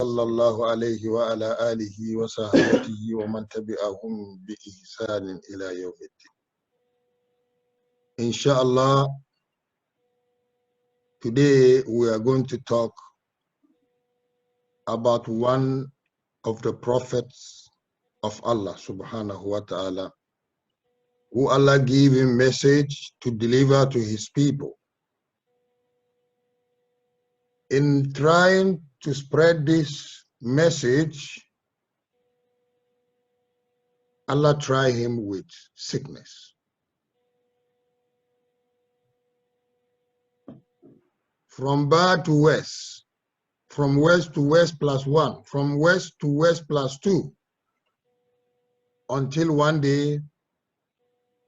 صلى الله عليه وعلى آله وصحبه ومن تبعهم بإحسان إلى يوم الدين. Inshallah, today we are going to talk about one of the prophets of Allah subhanahu wa ta'ala, who Allah gave him message to deliver to his people. In trying to spread this message, Allah tried him with sickness. From bar to west, from west to west +1, from west to west +2, until one day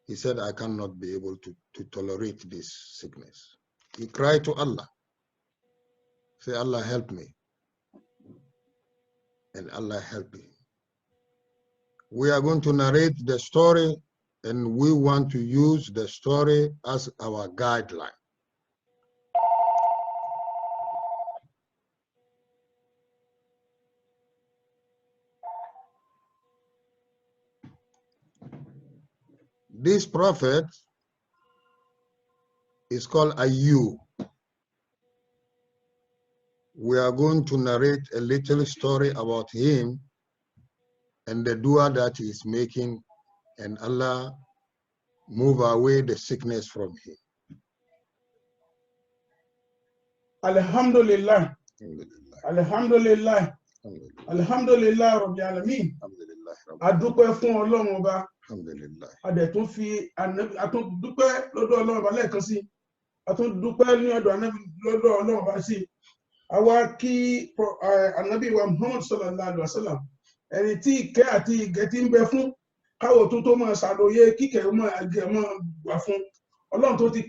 he said, I cannot be able to tolerate this sickness. He cried to Allah. Say, Allah, help me. And Allah helped him. We are going to narrate the story, and we want to use the story as our guideline. This prophet is called Ayyub. We are going to narrate a little story about him and the dua that he is making, and Allah move away the sickness from him. Alhamdulillah. Alhamdulillah. Alhamdulillah Rabbil Alameen. Adúpẹ́ fún Ọlọ́run Ọba. Alhamdulillah. Adẹ̀tún fi àtúndúpẹ́ lọ́dọ̀ Ọlọ́run Ọba lẹ́ẹ̀kan sí. Àtúndúpẹ́ ní ọ̀dọ̀ Ànábì lọ́dọ̀ Ọlọ́run Ọba sí. Àwa kí Ànábì wa Muhammad sallallahu alaihi wasallam, ẹni tí ìkẹ́ àti ìgẹ̀ tí ń bẹ fún, káwọ̀ tó máa ṣàlòyé kíkẹ́ mọ́ àgẹ̀ mọ́ wà fún. Ọlọ́run tó ti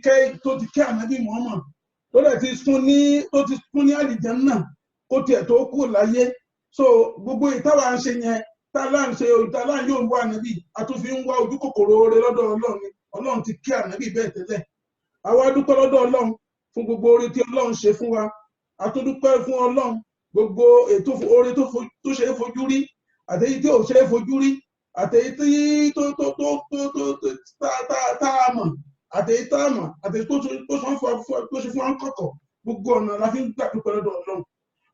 kẹ́ Ànábì Muhammad, tó dẹ̀ ti fún ní àlìjánnà kó tiẹ̀ tó kú láyé. So gbogbo ìtawà ń ṣe yẹn, tálá ń yóò wá Ànábì, a tún fi ń wá ojú kòkòrò oore lọ́dọ̀ Ọlọ́run ni. Ọlọ́run ti kẹ́ Ànábì bẹ́ẹ̀ tẹ́lẹ̀. Àwa dúpẹ́ lọ́dọ̀ Ọlọ́run fún gbogbo oore tí Ọlọ́run ṣe fún wa. A tún dúpẹ́ fún Ọlọ́run gbogbo ètò oore tó ṣe é fojú rí, àtèyí tí ò ṣe é fojú rí, àtèyí tí tá a mọ̀, àtèyí tá a mọ̀, àtèyí tó ṣe fún wa ń kọ̀kọ̀. Gbogbo ọ̀nà la fi ń gbà dúpẹ́ lọ́dọ̀ Ọlọ́run.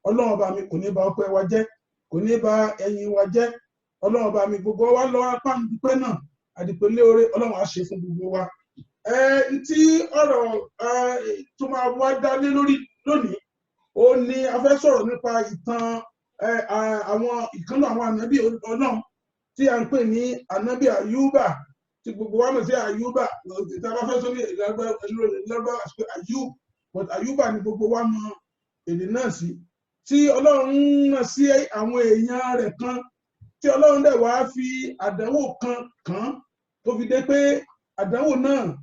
Ọlọ́run Ọba mi kò ní bà ọpẹ́ wa jẹ́, kò ní bà ẹ̀yìn wa jẹ́. Ọlọ́run Ọba mi gbogbo wa lọ apá dúpẹ́ náà, àdìpẹ́lẹ́ oore Ọlọ́run á ṣe fún gbogbo wa. Tí ọ̀rọ̀ tó máa wá dá lé lórí lónìí, ó ní a fẹ́ sọ̀rọ̀ nípa ìtàn ìkànnì àwọn ànábì Ọlọ́run tí a ń pè ní ànábì Ayyuba, tí gbogbo wa mọ̀ sí Ayyuba. Tí a bá fẹ́ sórí lọ́gbà Ayyub, but Ayyuba ni gbogbo wa mọ̀ èdè náà sí. Tí Ọlọ́run rán sí àwọn èèyàn rẹ̀ kan, tí Ọlọ́run dẹ̀ wá fi àdánwò kan tó fi dé pé àdánwò náà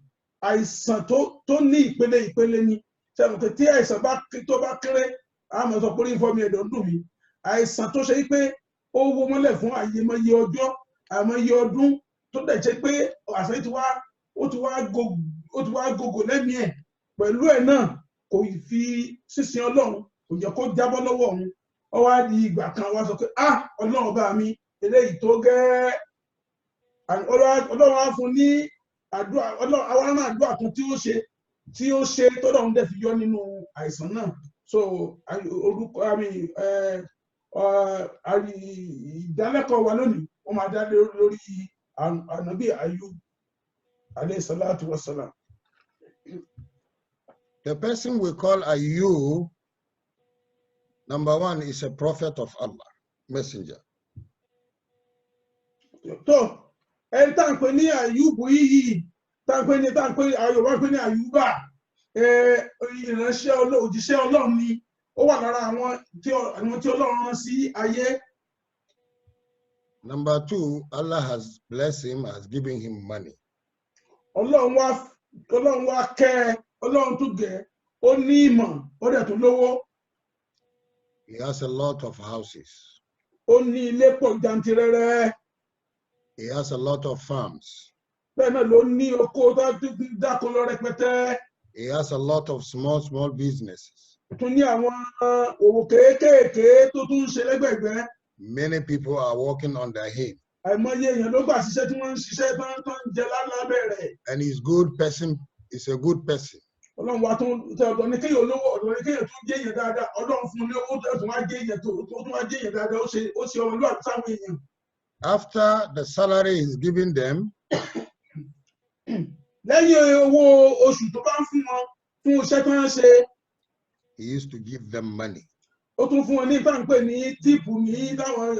àìsàn tó ní ìpele ni. Ṣé tí àìsàn tó bá kéré, a máa sọ pé orí fọ́ mi, ẹ̀dọ̀ ń dùn mí. Àìsàn tó ṣe pé ó wó mọ́lẹ̀ fún àyèmáyé ọjọ́, àìmọye ọdún, tó dẹ̀ jẹ́ pé àṣẹ ó ti wá gògò lẹ́mìí ẹ̀. Pẹ̀lú ẹ̀ náà kò fi sísin Ọlọ́run, kò jẹ́ kó jábọ́ lọ́wọ́ òun. Ó wá di ìgbà kan wá sọ pé Ọlọ́run bá mi eléyìí tó gẹ́. Ọlọ́run á fún ní àdúrà, àwọn náà àdúrà kan tí ó ṣe tó dọ̀run dẹ̀ fi yọ nínú àìsàn náà. So orúkọ ìdálẹ́kọ̀ọ́ wa lónìí wọ́n máa dá lórí ànábì Ayyub alayhi salatu wassalam. The person we call Ayyub, number one, is a prophet of Allah, messenger. Tó ẹni tá ń pè ní Ayyub yìí, tá ń pè ní Ayyuba, ìránṣẹ́ òjíṣẹ́ Ọlọ́run ni. Ó wà lára àwọn tí Ọlọ́run rán sí ayé. Number two, Allah has blessed him, has given him money. Ọlọ́run wá kẹ́, Ọlọ́run tún gẹ̀, ó ní ìmọ̀, ó dẹ̀ tún lówó. He has a lot of houses. Ó ní ilé pọ̀ jàntìrẹrẹ. He has a lot of farms. Bẹ́ẹ̀ náà ló ní oko dáko lọ rẹpẹtẹ. He has a lot of small businesses. tún ní àwọn òwò kéékèèké tó tún ń ṣe lẹ́gbẹ̀gbẹ́. Many people are working under him. Àìmọye èèyàn ló gbà ṣiṣẹ́ tí wọ́n ń ṣiṣẹ́ tán ń jẹ lábẹ́ rẹ̀. And he's good person, is a good person. Ọlọ́run wa tún tẹ ọ̀dọ̀ ní kéèyàn olówó, ọ̀dọ̀ ní kéèyàn tún jẹ́ èèyàn dáadáa. Ọlọ́run fún un ní owó tó tún wá jẹ́ èèyàn tó tún wá jẹ́ èèyàn dáadáa. Ó ṣe ọmọlúwàbí sáwọn èèyàn. After the salary is given them, lẹ́yìn owó oṣù tó bá ń fún wọn fún iṣẹ́ tó ń ṣe, he used to give them money. Ó tún fún wọn ní ìtànpé ní tíìpù ní táwọn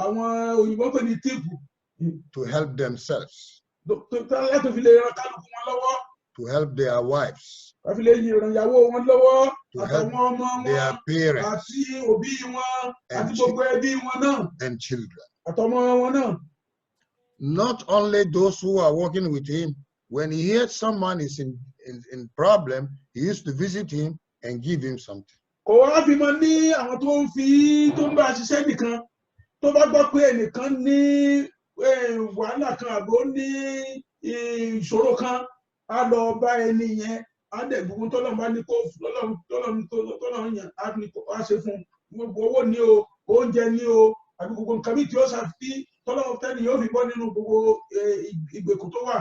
àwọn òyìnbó pè ní tíìpù. To help themselves. Láti fi lè ran kálukú wọn lọ́wọ́. To help their wives. Láti lè ran ìyàwó wọn lọ́wọ́. To help Àtàwọn ọmọ their wọn parents. àti òbí wọn àti gbogbo ẹbí wọn náà. And children. Àtọmọ wọn náà. Not only those who are working with him, when he heard someone is in problem, he used to visit him and give him something. Kò wá fi mọ ní àwọn tó ń bá ṣiṣẹ́ nìkan tó bá gbọ́ pé ẹnìkan ní wàhálà kan àbò ní ìṣòro kan á lọ bá ẹni yẹn á dẹ̀ gbogbo tọ́lọ́run bá ní kó tọ́lọ́run yàn á ṣe fún gbogbo owó ní o oúnjẹ ní o àbí gbogbo nǹkan bí tí ó ṣàfi tọ́lọ́run tẹ́ni yóò fi bọ́ nínú gbogbo ìgbèkùn tó wà.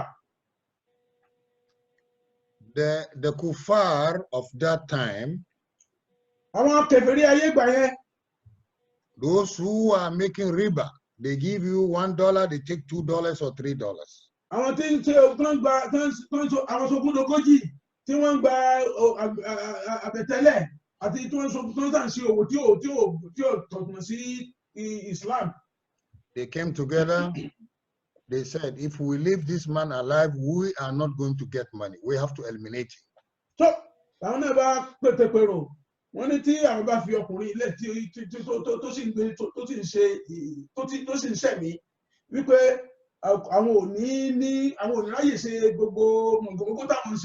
The kuffar of that time, àwọn kèfèrí ayé ìgbà yẹn, those who are making riba, they give you $1, they take $2 or $3. Àwọn tí ń ṣe àwọn sogúndogójì tí wọ́n ń gba àbẹ̀tẹ́lẹ̀ àti tí wọ́n ń ṣe òwò tí ò tọ̀tún sí Islam. They came together. They said, if we leave this man alive, we are not going to get money. We have to eliminate him. So, àwọn náà bá pètèpèrò. Wọ́n ní tí àwọn bá fi ọkùnrin ilé tó sì ń gbé tó sì ń ṣẹ̀mí wípé àwọn ò ní ráyè ṣe gbogbo mọ̀gbọ̀gbọ̀ táwọn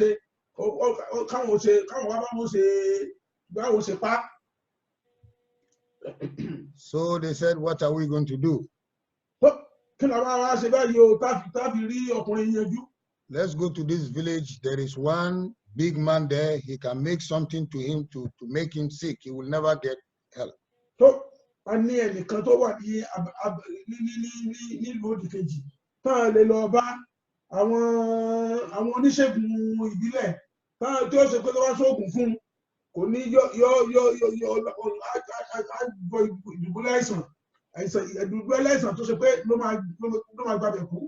ṣe káwọn wá báwọn ṣe pa. So they said, what are we going to do? Kí ni àwọn ará ṣe báyìí o táfi rí ọkùnrin yanjú? Let's go to this village. There is one big man there. He can make something to him to make him sick. He will never get help. So, a ní ẹnìkan tó wà ní nílùú òdìkejì tán lè lọ bá àwọn oníṣègùn ìbílẹ̀ tán tí ó ṣe pé tó wá sóògùn fún kò ní ìdùbúlẹ̀ àìsàn tó ṣe pé ló máa gbàbẹ̀ kú.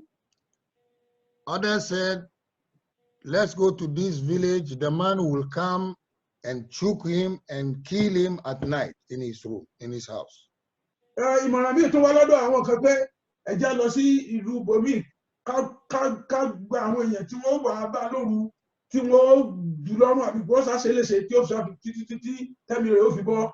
Others said, let's go to this village. The man will come and choke him and kill him at night in his room, in his house. Ìmọ̀ràn mi tó wá lọ́dọ̀ àwọn kan pé ẹ jẹ́ lọ sí ìlú bòmí ká gba àwọn èèyàn tí wọ́n wà bá lóru tí wọ́n jù lọ́rùn àbí bọ́ sáṣe léṣe tí ó fi títí tẹ́mi rẹ̀ ó fi bọ́.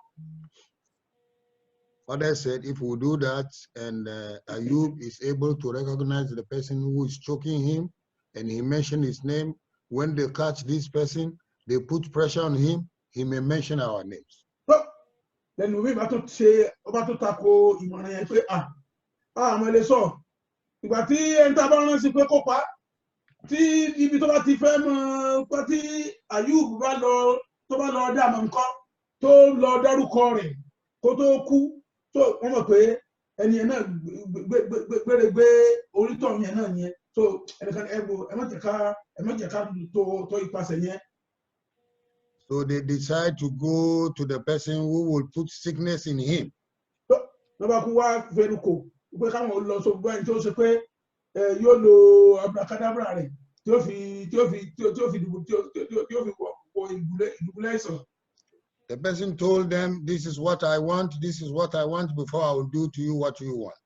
Others said, if we do that and Ayyub is able to recognize the person who is choking him and he mentioned his name, when they catch this person, they put pressure on him, he may mention our names. Lẹ́nu mi bá tó tako ìmọ̀ràn yẹn pé àmọ́ ilé sọ ìgbà tí ẹni tá a bá rán sí pé kó pa tí ibi tó bá ti fẹ́ mọ́ pé tí Ayyub tó bá lọ dá àmọ́ nǹkan tó lọ dárúkọ rẹ̀ kó tó kú tó wọ́n mọ̀ pé ẹni yẹn náà gbé orítọ̀ yẹn náà yẹn tó ẹnìkan ẹ má jẹ́ ká tó ipasẹ̀ yẹn. So they decide to go to the person who will put sickness in him. Lọ́ba kú wá fẹ́rùkò pé káwọn lọ sọ báyìí tó ṣe pé yóò lo abracadabra rẹ̀ tí ó fi wọ ìdùbúlẹ̀ ìsàn. The person told them, this is what I want, this is what I want, before I will do to you what you want.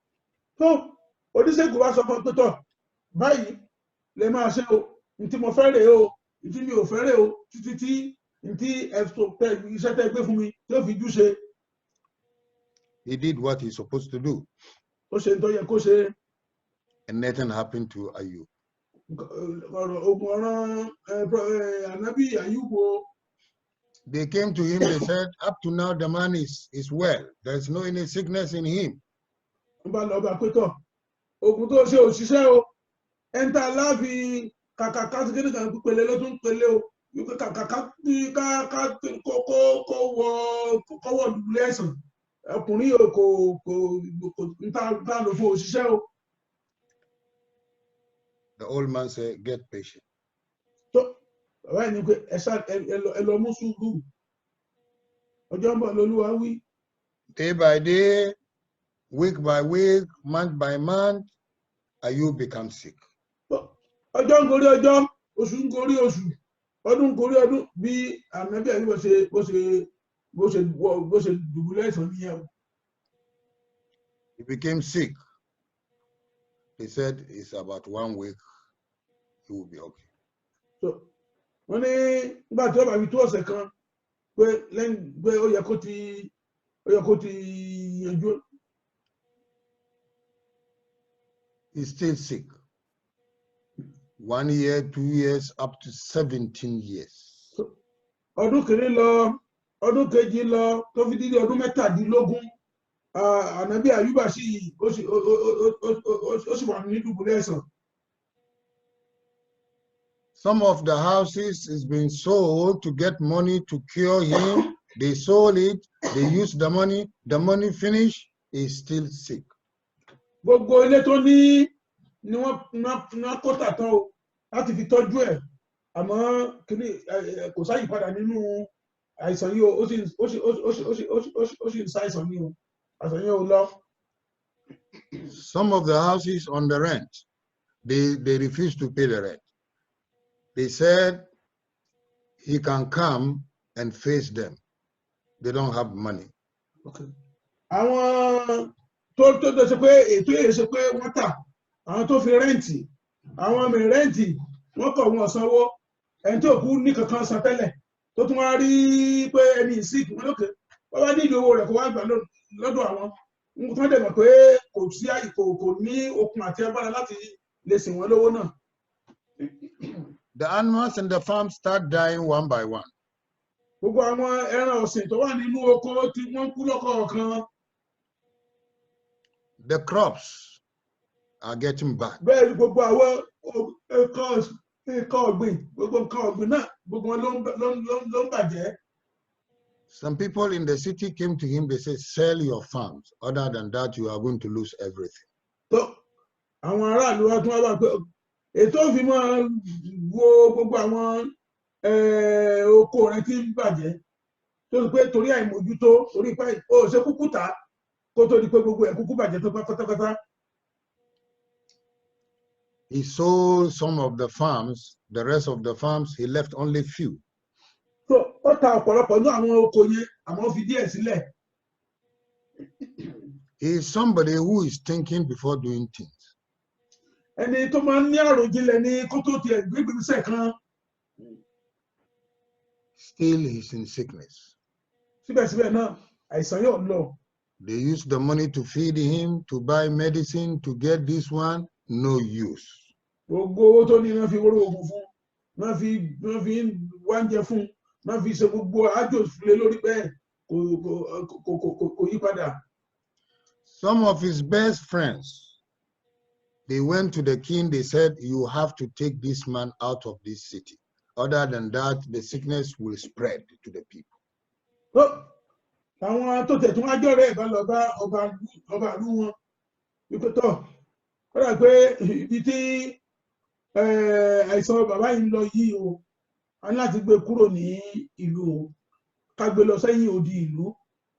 So, oníṣègùn wá sọ fún pẹ́tọ̀ báyìí lè máa ṣe o ntí mo fẹ́ rè o ntí mi ò fẹ́ rè o títí tí ntí iṣẹ́ tẹ́ gbé fún mi tí ó fi jú ṣe. He did what he's supposed to do. Ó ṣe ń tó yẹ kó ṣe. And nothing happened to Ayyub. Ogun ọ̀ràn ànábì Ayyub o. They came to him, they said, up to now the man is well. There's no any sickness in him. Ogun tó ṣe òṣìṣẹ́ o. Ẹ̀ńtà láàfin kàkàkà sí kíni kan pèlè ló tún pèlè o. The old man said, get patient. Day by day, week by week, month by month, Ayyub becomes sick. He became sick. He said it's about 1 week, he will be okay. So, when he got to about 2 ọ̀sẹ̀ kan, pé ó yẹ kó ti yanjú. He's still sick. 1 year, 2 years, up to 17 years. Ọdún kìíní lọ, ọdún kejì lọ, tó fi dídí ọdún 17. Ànábì Ayyuba sì wà ní dùbúlẹ̀ àìsàn. Some of the houses is being sold to get money to cure him. They sold it, they used the money finished, he's still sick. Gbogbo ilé tó ní ni wọ́n kó tà tán o láti fi tọ́jú ẹ̀, àmọ́ kíní kò sáyì padà nínú àìsàn yìí o, ó sì ń ṣàìsàn ní o, àìsàn yìí ò lọ. Some of the houses on the rent, they refused to pay the rent. They said he can come and face them. They don't have money. Okay. Àwọn tó ṣe pé ètò èyí ṣe pé wọ́n tà, àwọn tó fi rẹ́ǹtì, àwọn mi rẹ́ǹtì wọ́n kọ̀ wọ́n sanwó, ẹni tó kú ní kankan san tẹ́lẹ̀ tó tún wá rí pé ẹni sick wọ́n lókè wọ́n bá ní ìlú owó rẹ̀ kó wá gbà lọ́dọ̀ àwọn wọ́n dẹ̀ mọ̀ pé kò sí kò ní okun àti agbára láti lè sìn wọ́n lówó náà. The animals in the farm start dying one by one. Gbogbo àwọn ẹran ọ̀sìn tó wà nínú oko tí wọ́n kú lọ́kọ̀ọ̀kan. The crops are getting bad. Bẹ́ẹ̀ gbogbo àwọn nǹkan ọ̀gbìn, gbogbo nǹkan ọ̀gbìn náà, gbogbo wọn ló ń bàjẹ́. Some people in the city came to him, they said, sell your farms. Other than that, you are going to lose everything. So, àwọn aráàlú wa tún wá bá pé ètò òfin máa wo gbogbo àwọn oko rẹ̀ tí ń bàjẹ́ tó sì pé torí àìmójútó torí pé ó ṣe kúkú tà kó tó di pé gbogbo ẹ̀ kúkú bàjẹ́ tó pátápátá. He sold some of the farms, the rest of the farms, he left only few. So, ó ta ọ̀pọ̀lọpọ̀ ní àwọn oko yẹn, àmọ́ fi díẹ̀ sílẹ̀. He is somebody who is thinking before doing things. Ẹni tó máa ń ní àròjinlẹ̀ ní kó tó tiẹ̀ gbégbèsè kan. Still he's in sickness. Síbẹ̀síbẹ̀ náà, àìsàn yóò lọ. They use the money to feed him, to buy medicine, to get this one, no use. Gbogbo owó tó ní wọ́n fi wóró oògùn fún, wọ́n fi wáńjẹ fún, wọ́n fi ṣe gbogbo àjò lé lórí bẹ́ẹ̀ kò yí padà. Some of his best friends, they went to the king, they said, you have to take this man out of this city. Other than that, the sickness will spread to the people. Àwọn tó tẹ̀tún ájọ́ rẹ̀ bá lọ bá ọba ìlú wọn. Wípé tọ́, ó rà pé ibi tí àìsàn bàbá yìí ń lọ yìí o, a ní láti gbé kúrò ní ìlú o, ká gbé lọ sẹ́yìn odi ìlú.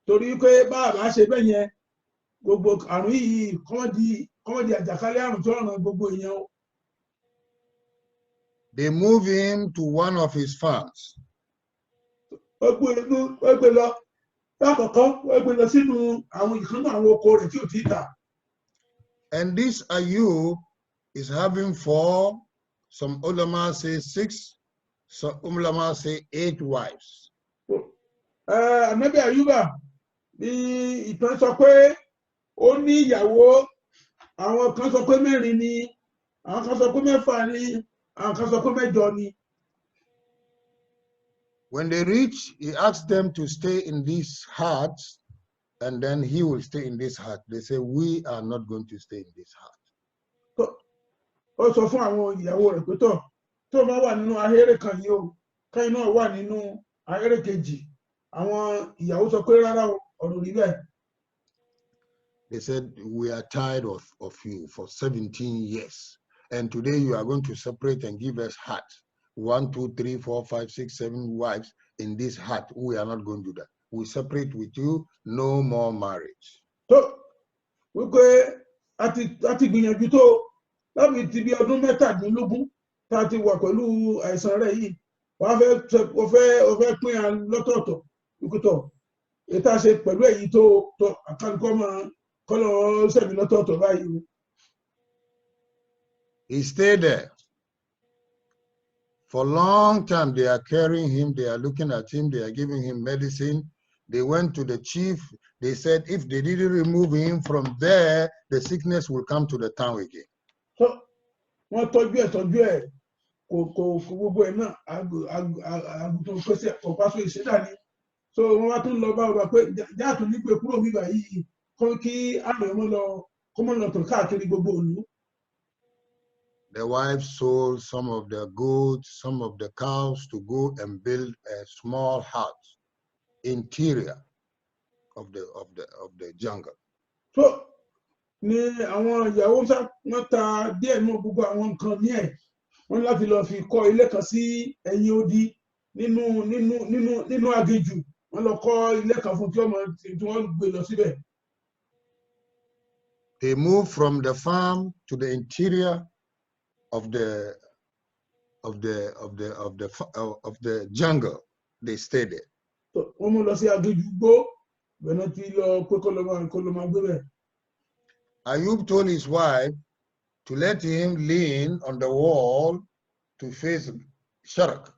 Torí pé bàbá ṣe bẹ́ẹ̀ yẹn, gbogbo àrùn yìí kọ́mọ̀dì àjàkálẹ̀ àrùn tó ràn gbogbo èèyàn o. They move him to one of his farms. Wọ́n gbé lọ lákọ̀ọ́kọ́, wọ́n gbé lọ sínú àwọn ìkànnì àwọn oko rẹ̀ tí ò tí tà. And this Ayyub is having 4, some ulama say 6, some ulama say 8 wives. Ànábì Ayyuba ní ìtàn sọ pé ó ní ìyàwó, àwọn kan sọ pé 4 ni, àwọn kan sọ pé 6 ni, àwọn kan sọ pé 8 ni. When they reach, he asks them to stay in these huts, and then he will stay in this hut. They say, we are not going to stay in this hut. Ó sọ fún àwọn ìyàwó rẹ̀ pé tó bá wà nínú ahéré kan yìí o, kẹ́yìn náà wà nínú ayẹ́rẹ́ kejì àwọn ìyàwó sọ pé rárá ọ̀rọ̀ rí bẹ́ẹ̀. They said, we are tired of you for 17 years. And today you are going to separate and give us hut. 1, 2, 3, 4, 5, 6, 7 wives in this hut. We are not going to do that. We separate with you, no more marriage. So, wípé àti gbìyànjú tó láti ti bí ọdún mẹ́tàdínlógún tá a ti wà pẹ̀lú àìsàn rẹ̀ yìí wàá fẹ́ pín à lọ́tọ̀ọ̀tọ̀ ìkútọ̀ ètò àṣẹ pẹ̀lú èyí tó àkàlùkọ́ máa kọ́lọ̀ sẹ́mi lọ́tọ̀ọ̀tọ̀ báyìí. He stayed there. For a long time, they are carrying him, they are looking at him, they are giving him medicine. They went to the chief. They said if they didn't remove him from there, the sickness will come to the town again. So, wọ́n tọ́jú ẹ̀ kò gbogbo ẹ̀ náà àgùntàn pèsè ọ̀páṣọ ìṣẹ́dá ni. So wọ́n wá tún lọ bá ọba pé jáàtún nígbè kúrò nígbà yìí kí àrùn ọmọ lọ kọ́mọ lọ tàn káàkiri gbogbo òlu. The wife sold some of the goats, some of the cows to go and build a small house, interior of the jungle. So ni àwọn ìyàwó wọ́n ta díẹ̀ nínú gbogbo àwọn nǹkan ní ẹ̀ wọ́n láti lọ fi kọ́ ilé kan sí ẹ̀yìn odi nínú aginjù wọ́n lọ kọ́ ilé kan fún tí wọ́n gbé lọ síbẹ̀. They moved from the farm to the interior of the jungle. They stayed there. Wọ́n mú lọ sí aginjù gbó bẹ̀rẹ̀ tí lọ pé kó lọ máa gbé bẹ̀. Ayyub told his wife to let him lean on the wall to face Sharq,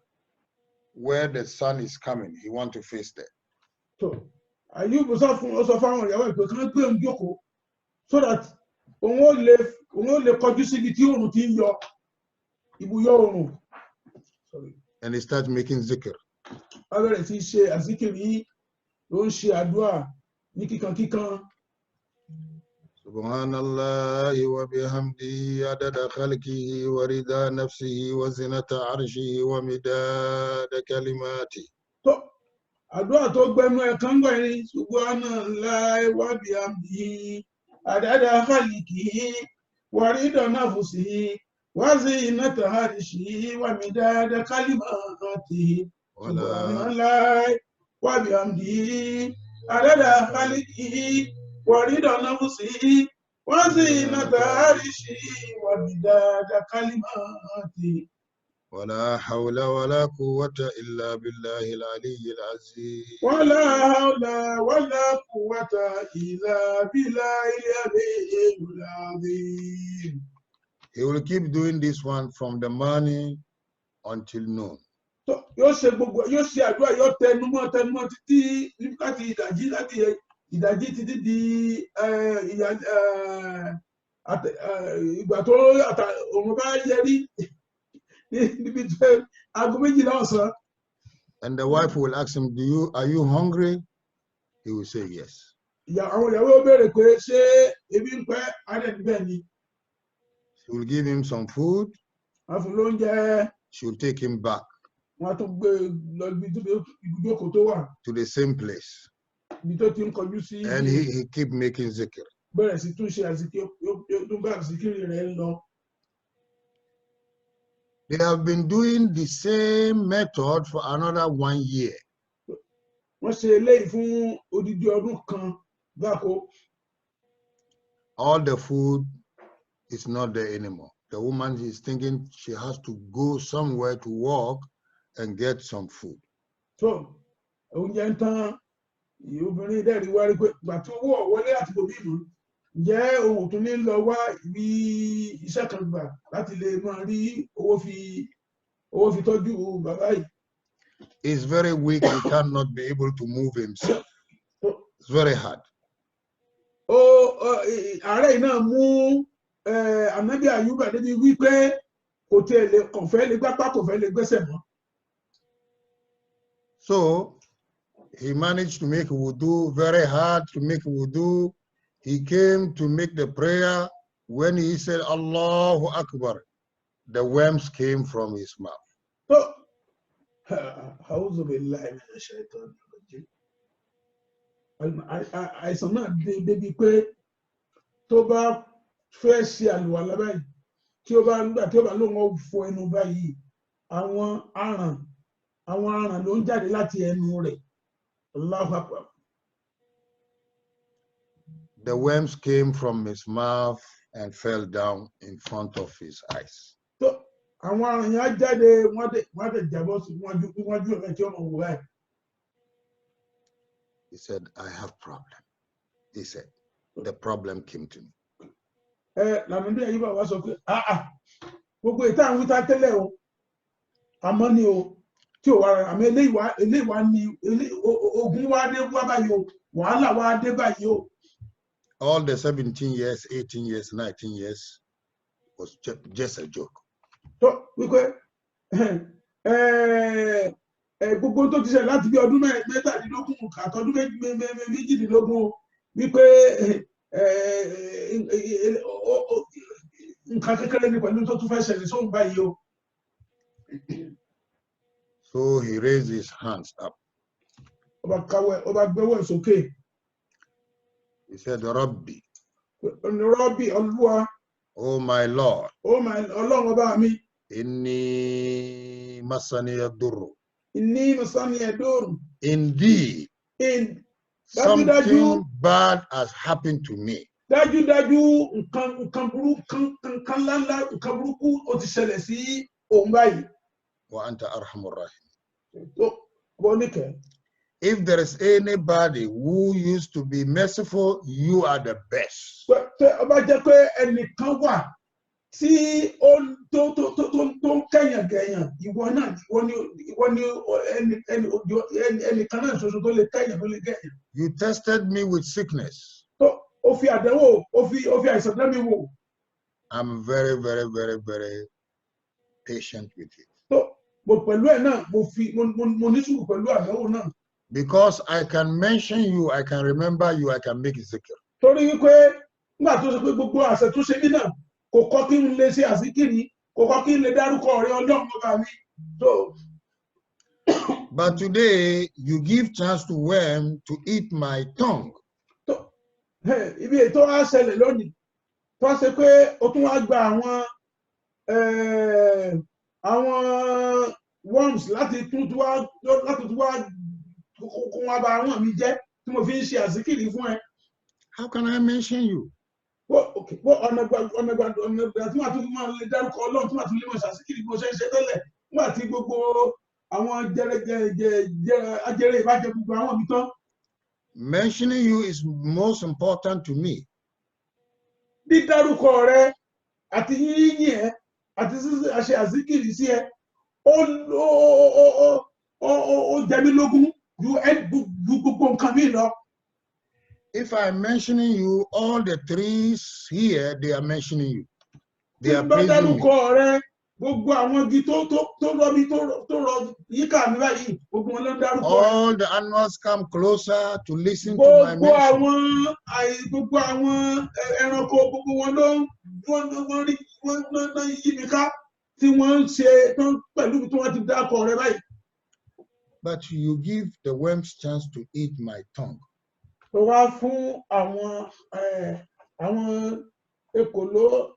where the sun is coming. He wants to face there. So Ayyub sọ fáwọn ìyàwó ìpè kan gbé ń jókòó so that òun ò lè kọjú síbi tí oòrùn ti ń yọ ibùyọ oòrùn. And he started making zikr. A bẹ̀rẹ̀ sí ṣe àzíkìrì ló ń ṣe àdúrà ní kíkankíkan. Subhanallah wa bihamdihi adada khalqihi wa rida nafsihi wa zinata arshihi wa midada kalimati. Àdúrà tó gbẹnu ẹ̀ kan gbà ní Subhanallah wa bihamdihi adada khalqihi wa rida nafsihi wa zinata arshihi wa midada kalimati. Subhanallah wa bihamdihi adada khalqihi ورضا نفسه وزينة عرشه ومداد كلماته ولا حول ولا قوة إلا بالله العلي العظيم ولا حول ولا قوة إلا بالله العلي العظيم. He will keep doing this one from the morning until noon. Yóò ṣe àdúrà yóò tẹnumọ́ títí láti ìdájí ìdájí títí di ìgbà tó òun bá yẹrí níbi tó aago 12 ọ̀sán. And the wife will ask him, are you hungry? He will say yes. Àwọn ìyàwó béèrè pé ṣé ebi ń pẹ́ adé níbẹ̀ ni. She will give him some food. Wọ́n fún lóúnjẹ. She will take him back. Wọ́n tún gbé lọ ibùdókọ̀ tó wà. To the same place. And he keep making zikr. They have been doing the same method for another 1 year. All the food is not there anymore. The woman is thinking she has to go somewhere to walk and get some food. So, obìnrin dẹ́rì wá rí pé ìgbà tí owó wọlé àti bòbí mú jẹ́ ohun tó ní lọ wá ibi iṣẹ́ kan gbà láti lè máa rí owó fi tọ́jú bàbá yìí. He's very weak. He cannot be able to move himself. It's very hard. Ààrẹ náà mú Ànábì Ayyub débi wípé kò fẹ́ lè gbápá kò fẹ́ lè gbẹ́sẹ̀ mọ́. So he managed to make wudu, very hard to make wudu. He came to make the prayer. When he said, Allahu Akbar, the worms came from his mouth. So, A'udhu billahi minash shaitanir rajim. Àìsàn náà débi pé tó bá fẹ́ ṣe àlùwàlá báyìí tí ó bá nígbà tí ó bá lóun ó fọ ẹnu báyìí àwọn aràn ló ń jáde láti ẹnu rẹ̀. Allahu Akbar. The worms came from his mouth and fell down in front of his eyes. So àwọn aràn yẹn jáde wọ́n dẹ̀ jábọ́ sí wájú ọ̀rẹ́ tí ó mọ̀ wò báyìí. He said, I have problem. He said, the problem came to me. Làmìdí ẹ̀yìn bàbá sọ pé gbogbo ìta àwọn ìta tẹ́lẹ̀ o àmọ́ ni o tí ò wá rẹ̀ àmọ́ eléyìí wá ní ogun wá dé wá báyìí o wàhálà wá dé báyìí o. All the 17 years, 18 years, 19 years was just a joke. So wípé gbogbo tó ti ṣe láti bí ọdún mẹ́tàdínlógún àtọdún méjìdínlógún wípé nǹkan kékeré ní pẹ̀lú tó tún fẹ́ ṣẹlẹ̀ sóhun báyìí o. So he raised his hands up. Ọba gbẹ́wọ̀ sókè. He said, Rabbi. Rabbi, Olúwa. Oh my Lord. Oh my Ọlọ́run ọba mi. Inni masani yadurru. Inni masani yadurru. Indeed. Something bad has happened to me. Dájúdájú nǹkan burúkú ó ti ṣẹlẹ̀ sí òun báyìí. Wa anta arhamur rahim. So, Bonike. If there is anybody who used to be merciful, you are the best. Ọba jẹ́ pé ẹnìkan wà tí ó ń kẹ̀yàn gẹ̀yàn ìwọ ni ẹnìkan náà ṣoṣo tó lè kẹ̀yàn tó lè gẹ̀yàn. You tested me with sickness. Ó fi àdánwò, ó fi àìsàn dá mi wò. I'm very, very, very, very patient with it. Pẹ̀lú ẹ̀ náà mo ní sùúrù pẹ̀lú àdánwò náà. Because I can mention you, I can remember you, I can make it secure. Torí wípé nígbà tó ṣe pé gbogbo àṣẹ tó ṣe mí náà kò kọ́ kí n lè ṣe àsíkiri, kò kọ́ kí n lè dárúkọ ọ̀rẹ́ Ọlọ́run ọba mi. But today you give chance to worm to eat my tongue. Ibi ètò á ṣẹlẹ̀ lónìí tó ṣe pé ó tún wá gba àwọn worms láti tún wá kó wá bá àwọn mi jẹ́ tí mo fi ń ṣe àsíkiri fún ẹ. How can I mention you? Ọ̀nà tí wọ́n tún máa lè dárúkọ Ọlọ́run tí wọ́n tún lè mọ̀ ṣàsíkiri bí mo ṣe ń ṣe tẹ́lẹ̀ nígbà tí gbogbo àwọn ajẹrẹ ìbàjẹ́ gbogbo àwọn mi tán. Mentioning you is most important to me. Dídárúkọ rẹ àti yíyìn ẹ àti àṣẹ àsíkiri sí ẹ ó jẹ mí lógún ju gbogbo nǹkan mi lọ. If I'm mentioning you, all the trees here, they are mentioning you. They are praising you. Gbogbo àwọn igi tó rọ yíká mi báyìí gbogbo wọn ló ń dárúkọ. All the animals come closer to listen to my mention. Gbogbo àwọn ẹranko gbogbo wọn ló yí mi ká tí wọ́n ń ṣe pẹ̀lú tí wọ́n ti dákọ̀ rẹ báyìí. But you give the worms chance to eat my tongue. Ó wá fún àwọn ekòló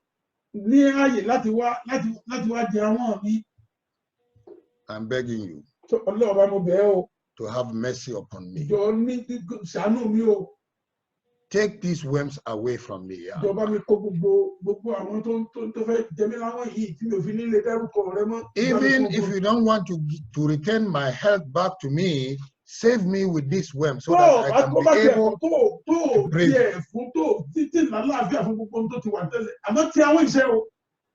ní ààyè láti wá jẹ àwọn mi. I'm begging you Ọlọ́run mo bẹ̀ ẹ́ o. To have mercy upon me. Jọ̀ọ́ ní ṣàánú mi o. Take these worms away from me. Ìjọba mi kó gbogbo àwọn tó fẹ́ jẹ mí láwọn yìí tí mi ò fi nílé dárúkọ rẹ mọ́. Even if you don't want to return my health back to me, save me with this worm so that I can be able to breathe. Títí lálàáfíà fún gbogbo tó ti wà tẹ́lẹ̀. Àmọ́ tí àwọn ìṣe o,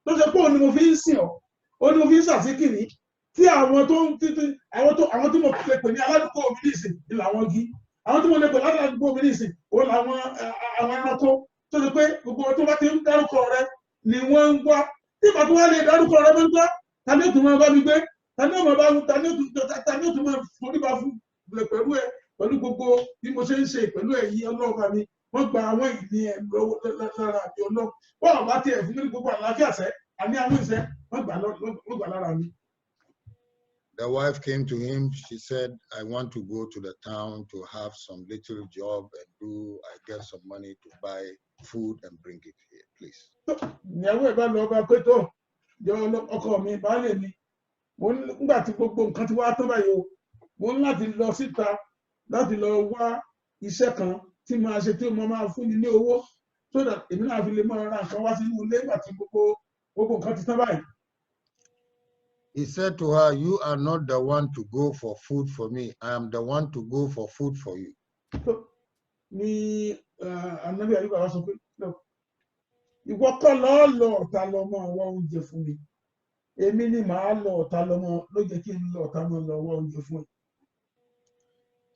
tó ṣe pé òun ni mo fi ń sìn ọ́, òun ni mo fi ń ṣàṣíkiri, tí àwọn tí mo lè pè ní aládùúgbò mi nìsín ni làwọn igi. Àwọn tí mo lè pè ládùúgbò mi nìsín, òun làwọn ẹranko tó ṣe pé gbogbo tó bá ti ń dárúkọ rẹ ni wọ́n ń gbọ́. Tí ìgbà tó wá lè dárúkọ rẹ máa ń gbọ́, ta ni ó tún máa bá mi gbé? Ta ni ó tún máa forí bá fún pẹ̀lú gbogbo bí mo ṣe ń ṣe pẹ̀lú èyí Ọlọ́run mi wọ́n gba àwọn ìní ẹ̀ lára àti Ọlọ́run wọ́n bá tiẹ̀ fún mi gbogbo àlàáfíà sẹ́ àní àwọn ìṣẹ́ wọ́n gbà lára mi. The wife came to him. She said, I want to go to the town to have some little job and I get some money to buy food and bring it here, please. ìyàwó ẹ̀ bá lọ bá pé tó jọ ọkọ mi baálé mi mo nígbà tí gbogbo nǹkan ti wá tán báyìí o mo ní láti lọ síta láti lọ wá iṣẹ́ kan tí máa ṣe tí mo máa fún mi ní owó so that èmi náà fi lè máa ra nǹkan wá sínú ilé nígbà tí gbogbo nǹkan ti tán báyìí. He said to her, you are not the one to go for food for me. I am the one to go for food for you. Ní Ànábì Ayyub wá sọ pé ìwọ kọ́ lọ ọ̀tá lọ́mọ wá oúnjẹ fún mi. Èmi ni màá lọ ọ̀tá lọ́mọ ló jẹ́ kí n lọ ọ̀tá mọ́ lọ wá oúnjẹ fún ẹ.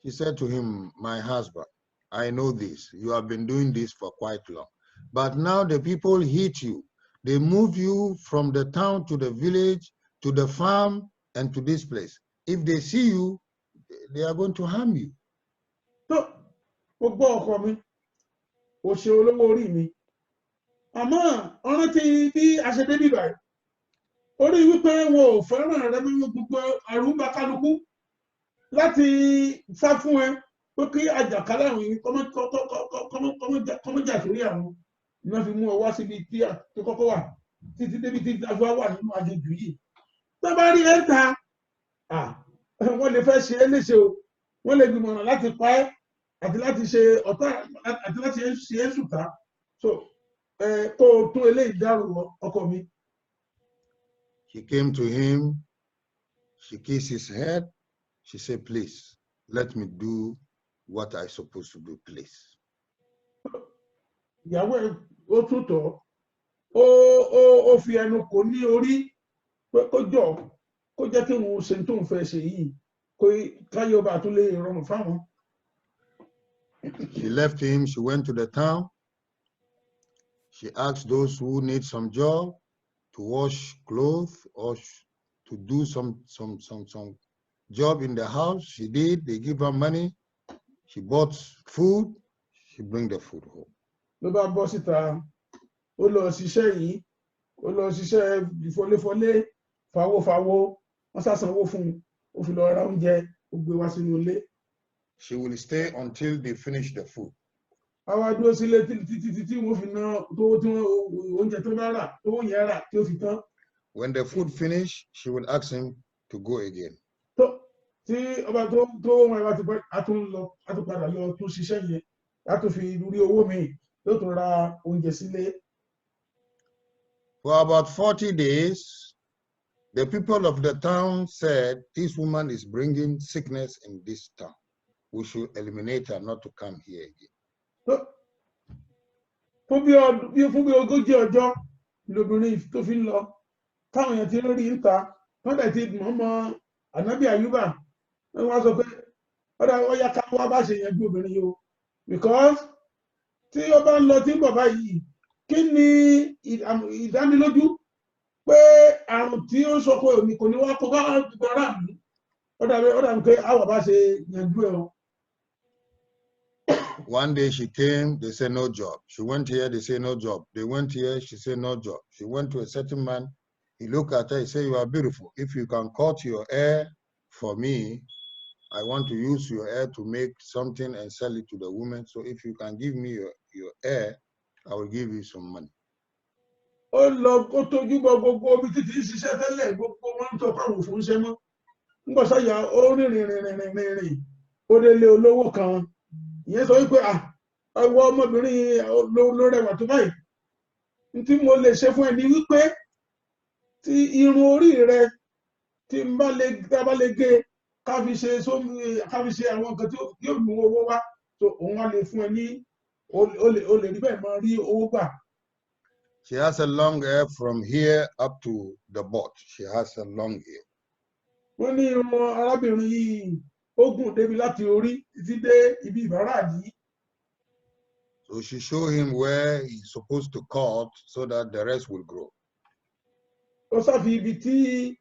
She said to him, my husband, I know this. You have been doing this for quite long. But now the people hate you. They move you from the town to the village, to the farm, and to this place. If they see you, they are going to harm you. So, gbogbo ọkọ mi, ó ṣe olówó orí mi. Àmọ́ ọ̀ràn ti bí a ṣe dé bí báyìí. Orí wípé wọn ò fẹ́ràn rẹ bí gbogbo àrùbá kálukú láti sá fún ẹ pé kí àjàkálẹ̀ àrùn yìí kọ́mọ́jà sórí àwọn iná fi mú ọ wá síbi tí kọ́kọ́ wà títí débi tí àjọ wà nínú àjèjì yìí. Tó bá rí ẹ ta wọ́n lè fẹ́ ṣe é léṣe o wọ́n lè gbìmọ̀ràn láti pa ẹ́ àti láti ṣe ọ̀tá àti láti ṣe é ṣùtá so kó o tún eléyìí dárò ọkọ mi. She came to him, she kissed his head, she said, please, let me do what I'm supposed to do, please. Ìyàwó ẹ̀ ó tún tọ̀ ó fi ẹnu kò ní orí pé kó jọ kó jẹ́ kí òun ṣe tó ń fẹ́ ṣe yìí kó káyọ̀ bá tún lè rọrùn fáwọn. She left him, she went to the town. She asked those who need some job to wash clothes or to do some job in the house. She did. They give her money. She bought food. She bring the food home. Ló bá bọ́ síta ó lọ ṣiṣẹ́ yìí ó lọ ṣiṣẹ́ ìfọléfọlé fawófawó wọ́n ṣàṣàwó fún un ó fi lọ ra oúnjẹ ó gbé wá sínú ilé. She will stay until they finish the food. Àwa dúró sílé títí wọ́n fi ná tó tí oúnjẹ tó bá rà tó yẹn rà tí ó fi tán. When the food finish, she will ask him to go again. Tó tí ọba tó wọn bá ti pẹ́ a tún padà lọ tún ṣiṣẹ́ yẹn a tún fi rí owó mi yóò tún ra oúnjẹ sílé. For about 40 days, the people of the town said, this woman is bringing sickness in this town. We should eliminate her not to come here again. Fún bí ogójì ọjọ́ lóbìnrin tó fi ń lọ táwọn èèyàn ti rí ń ta wọ́n dẹ̀ ti mọ̀ Ànábì Ayyuba wọ́n wá sọ pé ọ̀yà ká wá bá ṣe yanjú obìnrin yìí o because tí ó bá ń lọ tí ń bọ̀ báyìí kí ni ìdánilójú pé àrùn tí ó ń sọ pé òní kò ní wá kó bá gbọ́ra mi ó dàbí pé àwọ̀ bá ṣe yanjú ẹ̀ o. One day she came, they said no job. She went here, they say no job. They went here, she said no job. She went to a certain man, he looked at her, he said, you are beautiful. If you can cut your hair for me, I want to use your hair to make something and sell it to the women. So if you can give me your hair, I will give you some money. Ó lọ kó tójú bọ gbogbo omi títí ṣiṣẹ́ tẹ́lẹ̀ gbogbo wọn ń tọ́ pàrọ̀ fún iṣẹ́ mọ́. Ń gbọ́ sáyà ó rìnrìn ó délé olówó kan. Ìyẹn sọ wípé ọwọ́ ọmọbìnrin ló rẹwà tó báyìí. Tí mo lè ṣe fún ẹ ní wípé tí irun orí rẹ tí bá lè gé ká fi ṣe àwọn nǹkan tí yóò mú owó wá tó òun wá lè fún ẹ ní o lè rí bẹ́ẹ̀ máa rí owó gbà. She has a long hair from here up to the butt. She has a long hair. Wọ́n ní irun arábìnrin yìí ó gùn débi láti orí títí dé ibi ìbára yìí. So she showed him where he's supposed to cut so that the rest will grow. Ó ṣàfi ibi tí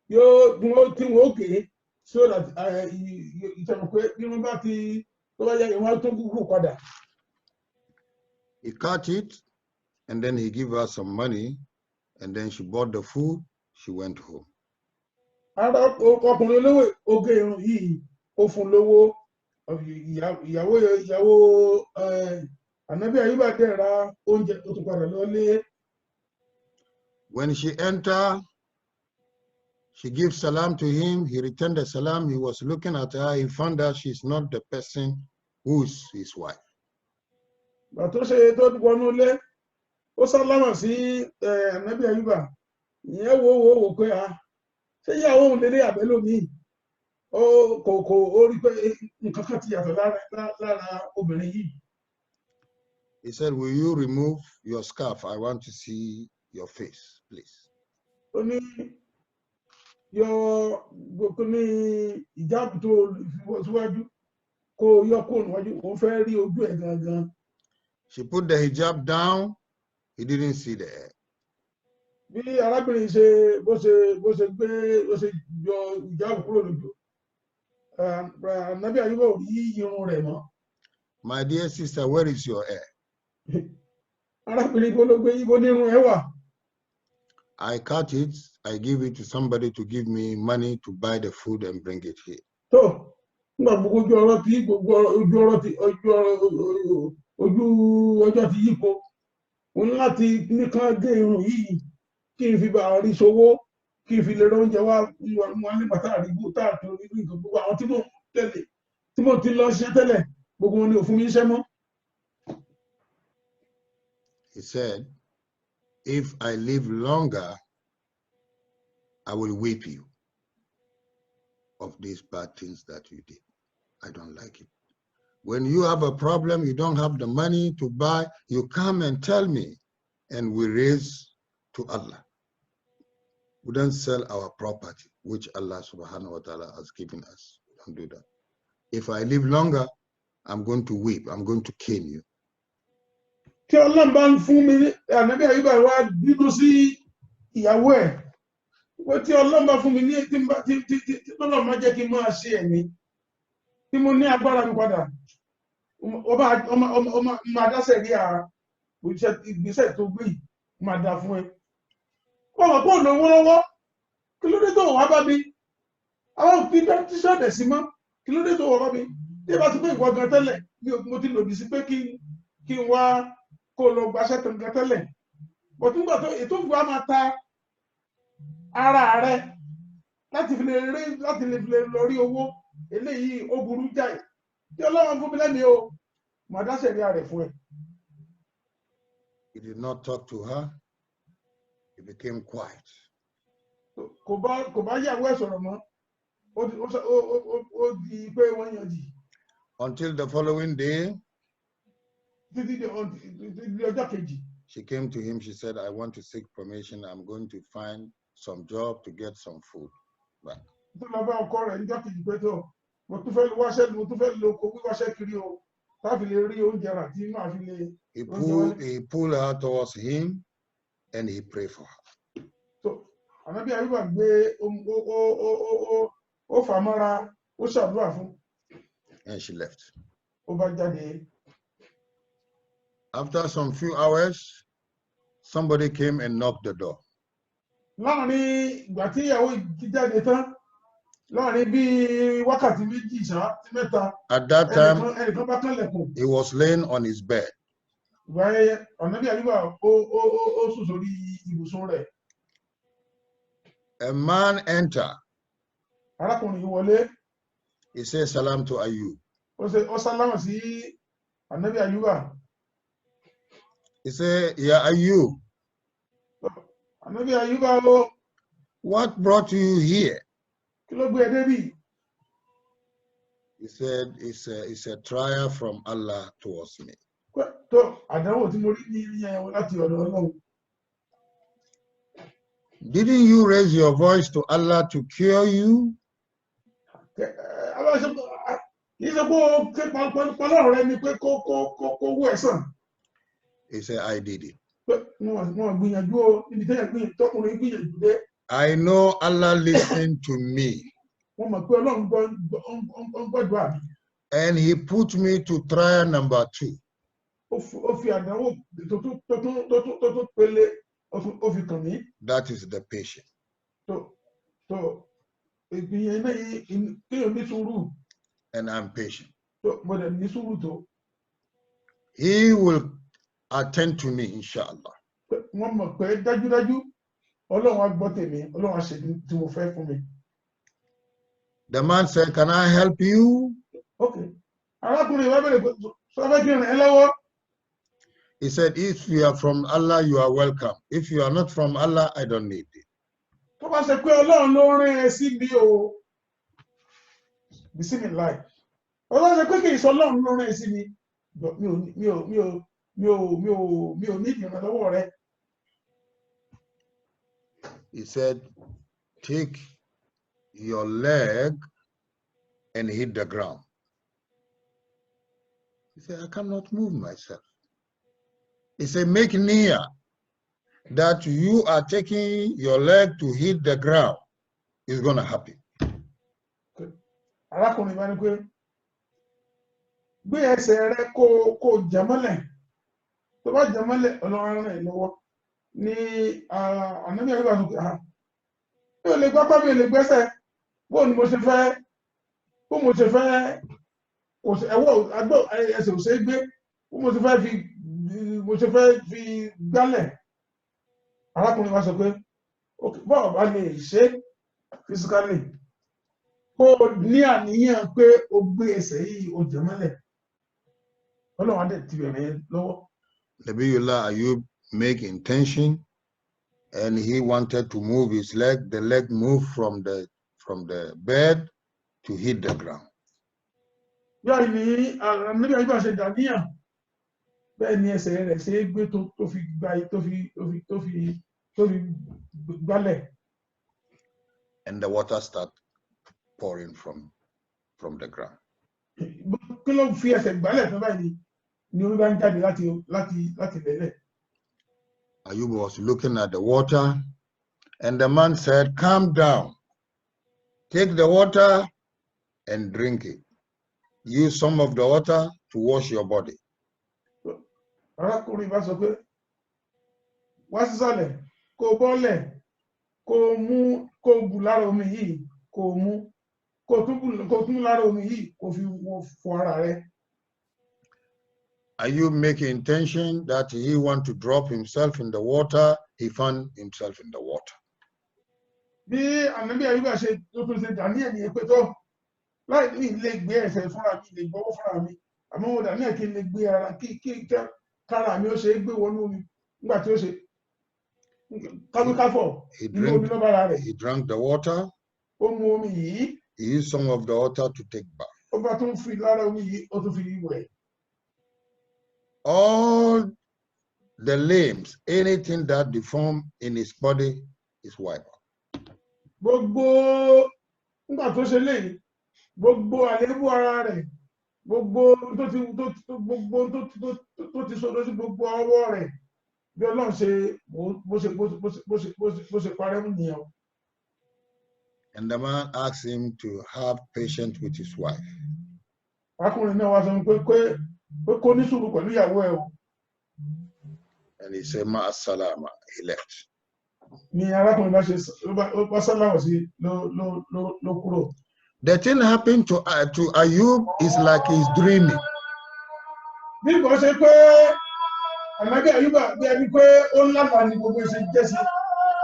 wọ́n gé so that ìtẹ̀mọ̀ pé irun bá ti tó bá yẹ ìwọ̀n tó gúgú padà. He cut it and then he gave her some money and then she bought the food, she went home. ara ọkùnrin olówó oge irun yìí ó fún lówó ìyàwó ànábì Àyùbá dẹ̀ ra oúnjẹ ó tún padà lọlé. When she entered, she gives salam to him. He returned the salam. He was looking at her. He found out she's not the person who is his wife. Gbà tó ṣe tó wọnú ilé ó sálámà sí ànábì Àyùbá ìyẹn wò pé ṣé ìyàwó òun lélẹ̀ àbẹ́lòmíì ó rí pé nǹkan kan ti yàtọ̀ lára obìnrin yìí. He said, will you remove your scarf? I want to see your face, please. Ó ní yọ gbogbo ní ìjáàbù tó fi síwájú kó yọ kó níwájú òun fẹ́ rí ojú ẹ̀ gangan. She put the hijab down. He didn't see the hair. Bí arábìnrin ṣe bó ṣe yọ ìjáàbù kúrò lójú ànábì Àyùbá ò rí irun rẹ̀ mọ́. My dear sister, where is your hair? Arábìnrin kó ló gbé ibo ní irun ẹ̀ wà. I cut it. I give it to somebody to give me money to buy the food and bring it here. Tó nígbà gbogbo ojú ọ̀rọ̀ tí ojú ọjọ́ ti yípo òun láti nìkan gé irun yìí kí n fi bá rí sowó kí n fi lè rán oúnjẹ wá wọn nígbà tá àrígbó tá àti orí nǹkan gbogbo àwọn tí mo ti lọ ṣiṣẹ́ tẹ́lẹ̀ gbogbo wọn ni ò fún mi iṣẹ́ mọ́. He said, if I live longer, I will whip you of these bad things that you did. I don't like it. When you have a problem, you don't have the money to buy, you come and tell me, and we raise to Allah. We don't sell our property, which Allah subhanahu wa ta'ala has given us. We don't do that. If I live longer, I'm going to weep. I'm going to cane you. Tí Ọlọ́run bá ń fún mi ànábì Àyùbá wá bínú sí ìyàwó ẹ̀ pé tí Ọlọ́run bá fún mi ní tí Ọlọ́run má jẹ́ kí n máa ṣe ẹ̀mí tí mo ní agbára mi padà ọmọ máa dáṣẹ̀ rí ìgbésẹ̀ tó gbé máa dá fún ẹ. Ọmọ pọ̀ lówó lọ́wọ́ kí ló dé tó wà bá mi àwọn òfin bá ti ṣọ́ọ̀dẹ̀ sí mọ́ kí ló dé tó wà bá mi tí bá ti pé ìwọ gan tẹ́lẹ̀ mo ti lòdì sí pé kí n wá kó lọ gbaṣẹ́ kan gan tẹ́lẹ̀ bọ̀ tí nígbà tó ètò ìwà máa ta ara rẹ láti lè lọ rí owó eléyìí ó burú jáì tí Ọlọ́run fún mi lẹ́mìí o màá dáṣẹ̀ rí ààrẹ fún ẹ. He did not talk to her. He became quiet. Kò bá yàwó ẹ̀ sọ̀rọ̀ mọ́ ó di pé wọ́n yanjì. Until the following day, títí di ọjọ́ kejì. She came to him. She said, I want to seek permission. I'm going to find some job to get some food back. Tó lọ bá ọkọ rẹ̀ níjọ́ kejì pé tó mo tún fẹ́ lo oko wíwáṣẹ́ kiri o táfi lè rí oúnjẹ rà tí máa fi lè. He pulled her towards him and he prayed for her. So ànábì Àyùbá gbé ó fà mọ́ra ó ṣàdúrà fún. And she left. Ó bá jáde. After some few hours, somebody came and knocked the door. Láàrin ìgbà tí ìyàwó ti jáde tán láàrin bí wákàtí méjì mẹ́ta. At that time, ẹnìkan bá kànlẹ̀kùn. he was laying on his bed. Ìgbà ànábì Àyùbá ó sùn sórí ibùsùn rẹ̀. A man entered. Arákùnrin wọlé. He said salam to Ayyub. Ó sálámà sí ànábì Àyùbá. He said, yeah, Ayyub. Ànábì Àyùbá, what brought you here? Kí ló gbé ẹ débí? He said, it's a trial from Allah towards me. Tó àdánwò tí mo rí ní ìyẹn láti ọ̀dọ̀ Ọlọ́run. Didn't you raise your voice to Allah to cure you? He said, I did it. I know Allah listened to me. And he put me to trial number 2. That is the patient. and I'm patient. Mo dẹ̀ ní sùúrù tó. He will attend to me, inshallah. Wọ́n mọ̀ pé dájúdájú Ọlọ́run á gbọ́ tèmi, Ọlọ́run á ṣe tí mo fẹ́ fún mi. The man said, can I help you? Okay. Arákùnrin wa bẹ̀rẹ̀ pé sọ fẹ́ kí n ràn ẹ́ lọ́wọ́. He said, if you are from Allah, you are welcome. If you are not from Allah, I don't need it. Tó bá ṣe pé Ọlọ́run ló rán ẹ sí mi o, Bismillah. Ọlọ́run ṣe pé kì í sọ Ọlọ́run ló rán ẹ sí mi, mi ò ní ìrànlọ́wọ́ rẹ. He said, take your leg and hit the ground. He said, I cannot move myself. He said, make near that you are taking your leg to hit the ground. It's going to happen. Arákùnrin bá ní pé gbé ẹsẹ̀ rẹ kó jẹmọ́lẹ̀, tó bá jẹmọ́lẹ̀ Ọlọ́run ràn ẹ́ lọ́wọ́. Ní ànábì àgbà sọ pé mi ò lè gbápá, mi ò lè gbẹ́sẹ̀, bó ni mo ṣe fẹ́ ẹwọ́ àgbọ̀ ẹsẹ̀ ò ṣe é gbé, bó mo ṣe fẹ́ fi gbálẹ̀. Arákùnrin wa sọ pé bọ́ọ̀ bá lè ṣe physically kó ní àníyàn pé ó gbé ẹsẹ̀ yìí ó jẹmọ́lẹ̀, Ọlọ́run á dẹ̀ ti bẹ̀rẹ̀ lọ́wọ́. Nabiyullah Ayyub make intention, and he wanted to move his leg. The leg moved from the bed to hit the ground. Yáà ní ànábì àgbà ṣe dàníyàn, bẹ́ẹ̀ ni ẹsẹ̀ rẹ̀ ṣe é gbé tó fi gbálẹ̀. And the water started pouring from the ground. Kí ló fi ẹsẹ̀ gbálẹ̀ tó báyìí ni omi bá ń jáde láti lẹ́lẹ̀. Ayyub was looking at the water, and the man said, calm down. Take the water and drink it. Use some of the water to wash your body. Arákùnrin bá sọ pé wá sísàlẹ̀ kó bọ́lẹ̀ kó bù lára omi yìí kó mú kó tún lára omi yìí kó fi fọ ara rẹ̀. Ayyub make an intention that he want to drop himself in the water. He found himself in the water. Bí ànábì Ayyub ṣe tó ṣe dàníyàn ní pé tó láì ní lè gbé ẹsẹ̀ fúnra mi, lè gbọ́wọ́ fúnra mi, àmọ́ mo dàníyàn kí n lè gbé ara kí kára mi ó ṣe é gbé wọnú omi nígbà tí ó ṣe kábíkáfọ̀ nínú omi lọ́ba ara rẹ̀. He drank the water. Ó mu omi yìí. He used some of the water to take bath. Ó bá tún fi lára omi yìí, ó tún fi wẹ̀. All the limbs, anything that deformed in his body is wiped out. Gbogbo nígbà tó ṣe léyìí, gbogbo àléébù ara rẹ̀, gbogbo tó ti sọdọ́ sí gbogbo ọwọ́ rẹ̀, bí Ọlọ́run ṣe bó ṣe parẹ́ mú nìyẹn. And the man asked him to have patience with his wife. Arákùnrin náà wá sọ pé kó ní sùúrù pẹ̀lú ìyàwó ẹ̀ o. And he said, Ma salama, he left. Ni arákùnrin bá ṣe bá sáláwọ̀ sí ló kúrò. The thing happened to Ayyub is like he's dreaming. Bí kò ṣe pé ànábì Ayyub bí ẹni pé ó ń lábàá ní gbogbo ṣe jẹ́ sí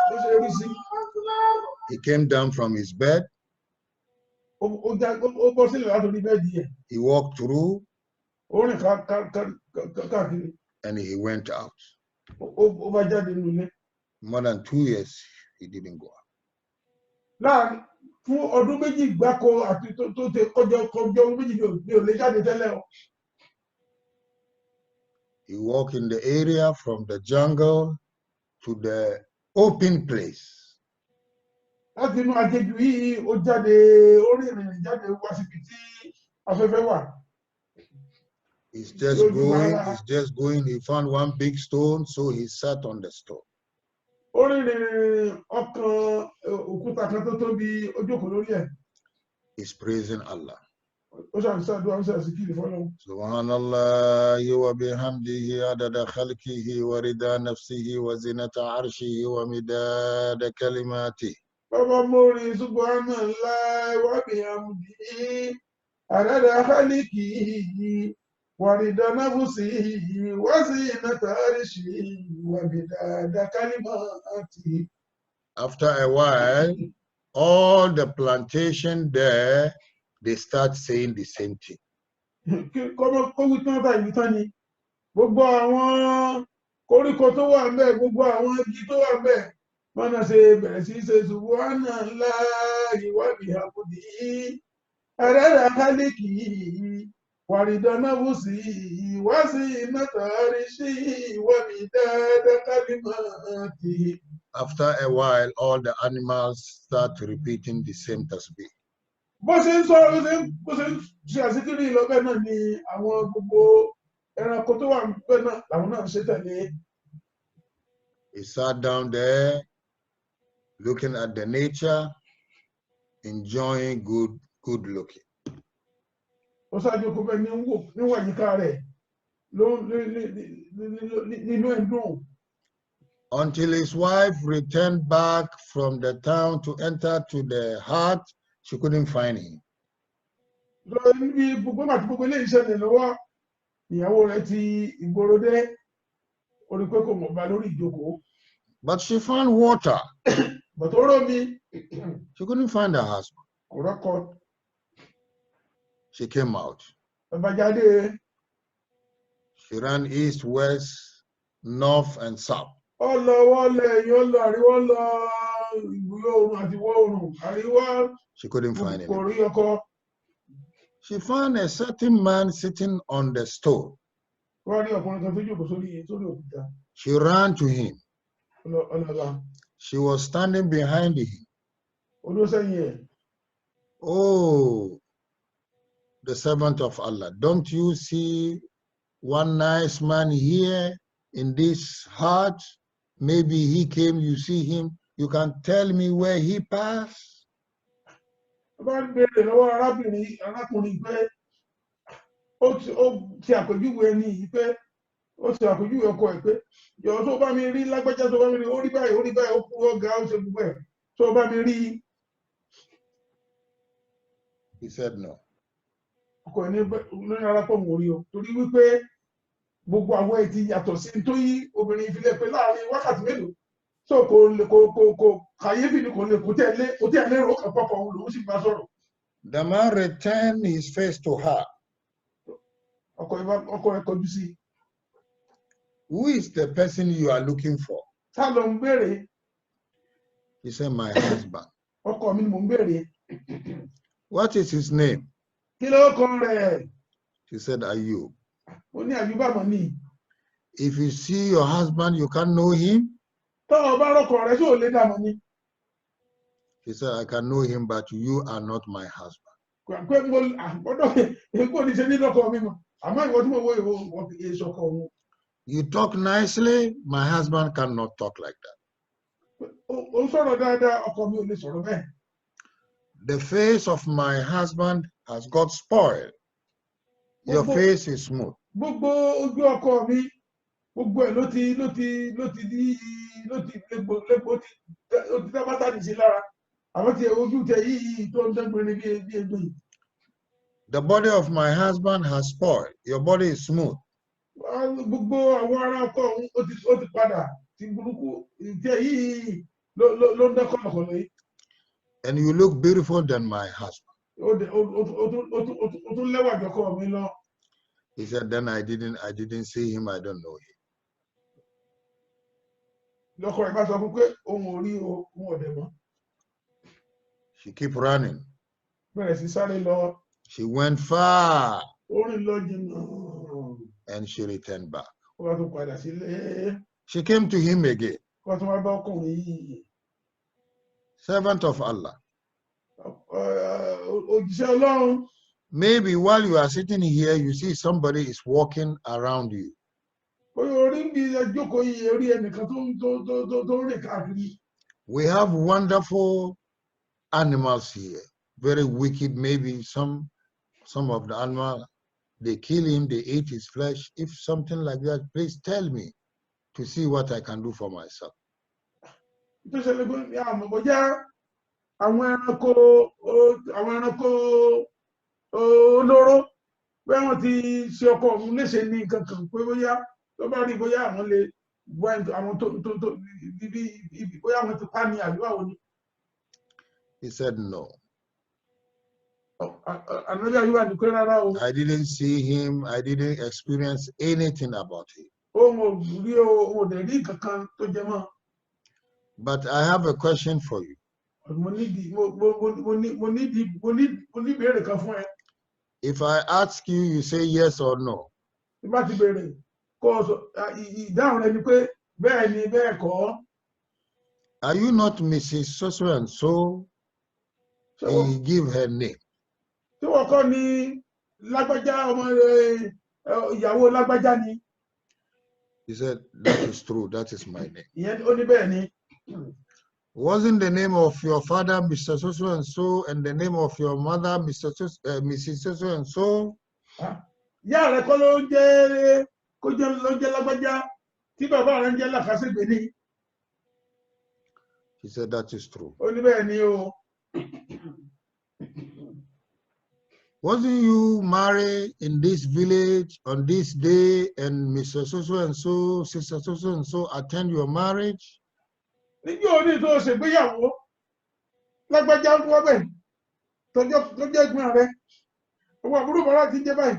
ló ṣe rí sí. He came down from his bed. Ó bọ́ sílẹ̀ látòrí bẹ́ẹ̀dì yẹn. He walked through. Ó rìn káàkiri. And he went out. Ó bá jáde nínú ilé. More than 2 years, he didn't go out. Láàárín fún ọdún méjì gbáko àti tó ṣe kọjọ ọdún méjì ni ò lè jáde tẹ́lẹ̀ o. He walked in the area from the jungle to the open place. Láti inú aginjù yìí ó jáde, ó rìnrìn jáde wá síbi tí afẹ́fẹ́ wà. He's just going. He found one big stone, so he sat on the stone. Ó rìnrìn ọkàn òkúta kan tó tóbi, ó jókòó lórí ẹ̀. He's praising Allah. Ó ṣàǹṣàdúrà, ó ṣàṣìkiri fọ́lọ́run. Subhanallahi wa bihamdihi adada khalqihi wa rida nafsihi wa zinata arshihi wa midada kalimatihi. Baba Mori Subhanallah wa bihamdihi adada khaliqihi wa rida nafsihi wa zinata arshihi wa bidada kalimatihi. After a while, all the plantation there, they start saying the same thing. Kó wí tán báyìí tán ni. Gbogbo àwọn koríko tó wà ńbẹ̀, gbogbo àwọn igi tó wà ńbẹ̀, bọ́nà ṣe bẹ̀rẹ̀ sí ṣe Subhanallahi wa bihamdihi adada khaliqihi wa rida nafsihi wa zinata arshihi wa bidada kalimatihi. After a while, all the animals start repeating the same tasbih. Bó ṣe ń sọ bó ṣe ń ṣe àṣíkiri ìlọ́bẹ̀ náà ni àwọn gbogbo ẹranko tó wà níbẹ̀ náà làwọn náà ṣe tẹ̀lé. He sat down there, looking at the nature, enjoying good looking. Ó ṣáájú kó bẹ́ẹ̀ níwọ̀ àyíká rẹ̀ nínú ẹ̀dùn. Until his wife returned back from the town to enter to the hut, she couldn't find him. Níbi gbogbo àti gbogbo ilé ìṣẹ̀lẹ̀ lọ́wọ́ ìyàwó rẹ̀ ti ìgboro dé, orí pé kò mọ̀ bá lórí ìjókòó. But she found water. But ó rómi. She couldn't find her husband. Kò rọ́kọ. She came out. Bàbá jáde. She ran east, west, north, and south. Ó lọ wọlé ẹ̀yìn, ó lọ àríwá, ó lọ ìwọ̀ oòrùn àti ìwọ̀ oòrùn, àríwá. She couldn't find him. Kò rí ọkọ. She found a certain man sitting on the stone. Wọ́n rí ọkùnrin kan tó jókòó sórí òkúta. She ran to him. Ọlọ́ba. She was standing behind him. Ó dúró sẹ́yìn ẹ̀. Oh, the servant of Allah, don't you see one nice man here in this hut? Maybe he came, you see him. You can tell me where he passed? Bá ń béèrè lọ́wọ́ arákùnrin pé ó ti àpèjúwe ẹni yìí pé ó ti àpèjúwe ọkọ ẹ̀ pé yọ̀ọ́ tó bá mi rí lágbájá, tó bá mi rí ó rí báyìí ó kú ọ̀gá ó ṣe gbogbo ẹ̀ tó bá mi rí. He said no. Ọkọ ẹ̀ ní arápọ̀ mọ̀ rí o, torí wípé gbogbo àwọn ẹ̀ ti yàtọ̀ sí tó yí obìnrin ìfilẹ̀ pé láàrin wákàtí mélòó. So kò kàyéfì ni kò tẹ̀lé rò ọ̀pọ̀pọ̀ òun lòún sì bá sọ̀rọ̀. The man returned his face to her. Ọkọ ẹ̀ kọjú sí. Who is the person you are looking for? Tá ló ń béèrè? He said, my husband. Ọkọ mi ni mò ń béèrè. What is his name? Kí ló kọ rẹ̀? She said, Ayyub. Ó ní Ayyub mọ̀ ní. If you see your husband, you can't know him? Tó o bá rọ́kọ rẹ̀ ṣé ò lè dàmọ́ ni? He said, I can know him, but you are not my husband. Pé mo àgbọ́dọ̀ èkó ní ṣe ní lọ́kọ mi mọ̀, àmọ́ ìwọ tí mo wo ìwọ èso ọkọ òun. You talk nicely, my husband cannot talk like that. Ó sọ̀rọ̀ dáadáa, ọkọ mi ò lè sọ̀rọ̀ bẹ́ẹ̀. The face of my husband has got spoiled. Your face is smooth. Gbogbo ojú ọkọ mi, gbogbo ẹ̀ ló ti dábàtà ní sí lára. Àwọn tí ojú tẹ yìí tó ń dẹ́gbẹ̀rẹ̀ bí egbò. The body of my husband has spoiled. Your body is smooth. Gbogbo àwọn ará ọkọ òun ó ti padà ti burúkú tẹ yìí ló ń dẹ́kọ̀ọ́kọ̀ yìí. And you look beautiful than my husband. Ó tún lẹ́wà jọkọ mi lọ. He said, then I didn't see him, I don't know him. Lọ́kọ rẹ̀ bá sọ fún pé òun ò rí òun ọ̀dẹ̀ mọ́. She kept running. Bẹ̀rẹ̀ sí sáré lọ. She went far. Ó rìn lọ jìnnà. And she returned back. Ó wá tún padà sílé. She came to him again. Ó wá tún wá bá ọkùnrin yìí. Servant of Allah. Òjíṣẹ́ Ọlọ́run. Maybe while you are sitting here, you see somebody is walking around you. Orí bí ẹjọ́kọ̀ yìí orí ẹnìkan tó rìn káàkiri. We have wonderful animals here. Very wicked, maybe some of the animals, they kill him, they eat his flesh. If something like that, please tell me to see what I can do for myself. Tó ṣẹlẹ̀ pé àmọ́ bóyá àwọn ẹranko olóró pé wọ́n ti ṣe ọkọ òun léṣe ní nǹkan kan pé bóyá tó bá rí bóyá àwọn lè wá àwọn tó bóyá àwọn ti pa ní àdúrà òní. He said no. Ànábì Ayyub ní pé rárá o. I didn't see him. I didn't experience anything about him. Ohun rí o dẹ̀ rí nǹkan kan tó jẹ mọ́. But I have a question for you. Mo ní ìbéèrè kan fún ẹ. If I ask you, you say yes or no. Ìbá ti béèrè kó ìdáhùn rẹ ni pé bẹ́ẹ̀ ni bẹ́ẹ̀ kọ́. Are you not Mrs. So and so? He give her name. Tí wọ́n kọ́ ni lágbájá ọmọ ìyàwó lágbájá ni. He said, that is true. That is my name. Ìyẹn ó ní bẹ́ẹ̀ ni. Wasn't the name of your father Mr. So and so and the name of your mother Mrs. So and so? Ìyá rẹ̀ kọ́ ló ń jẹ́ lágbájá tí bàbá rẹ̀ ń jẹ́ Làkàṣègbè ni. He said that is true. Ó ní bẹ́ẹ̀ ni o. Wasn't you married in this village on this day and Mr. So and so, Sister so and so attend your marriage? Níjọ́ òní tó ṣègbéyàwó lágbájá ń wọ́ bẹ́ẹ̀ tó jẹ́ ẹ̀gbọ́n rẹ̀. Owó àbúrò bàrà ti jẹ́ báyìí.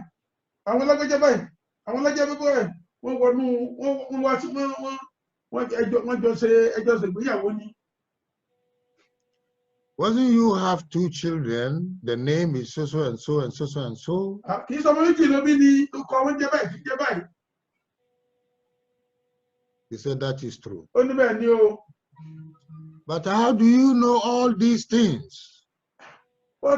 Àwọn lágbájá báyìí. Àwọn lágbájá báyìí. Wọ́n wọnú wọ́n jọ ṣe ẹjọ́ ṣègbéyàwó ni. Wasn't you have two children? The name is so and so and so and so. Kì í sọ ọmọ méjì ló bí ni ọkọ wọn jẹ́ báyìí ti jẹ́ báyìí. He said that is true. Ó ní bẹ́ẹ̀ ni o. But how do you know all these things? Lè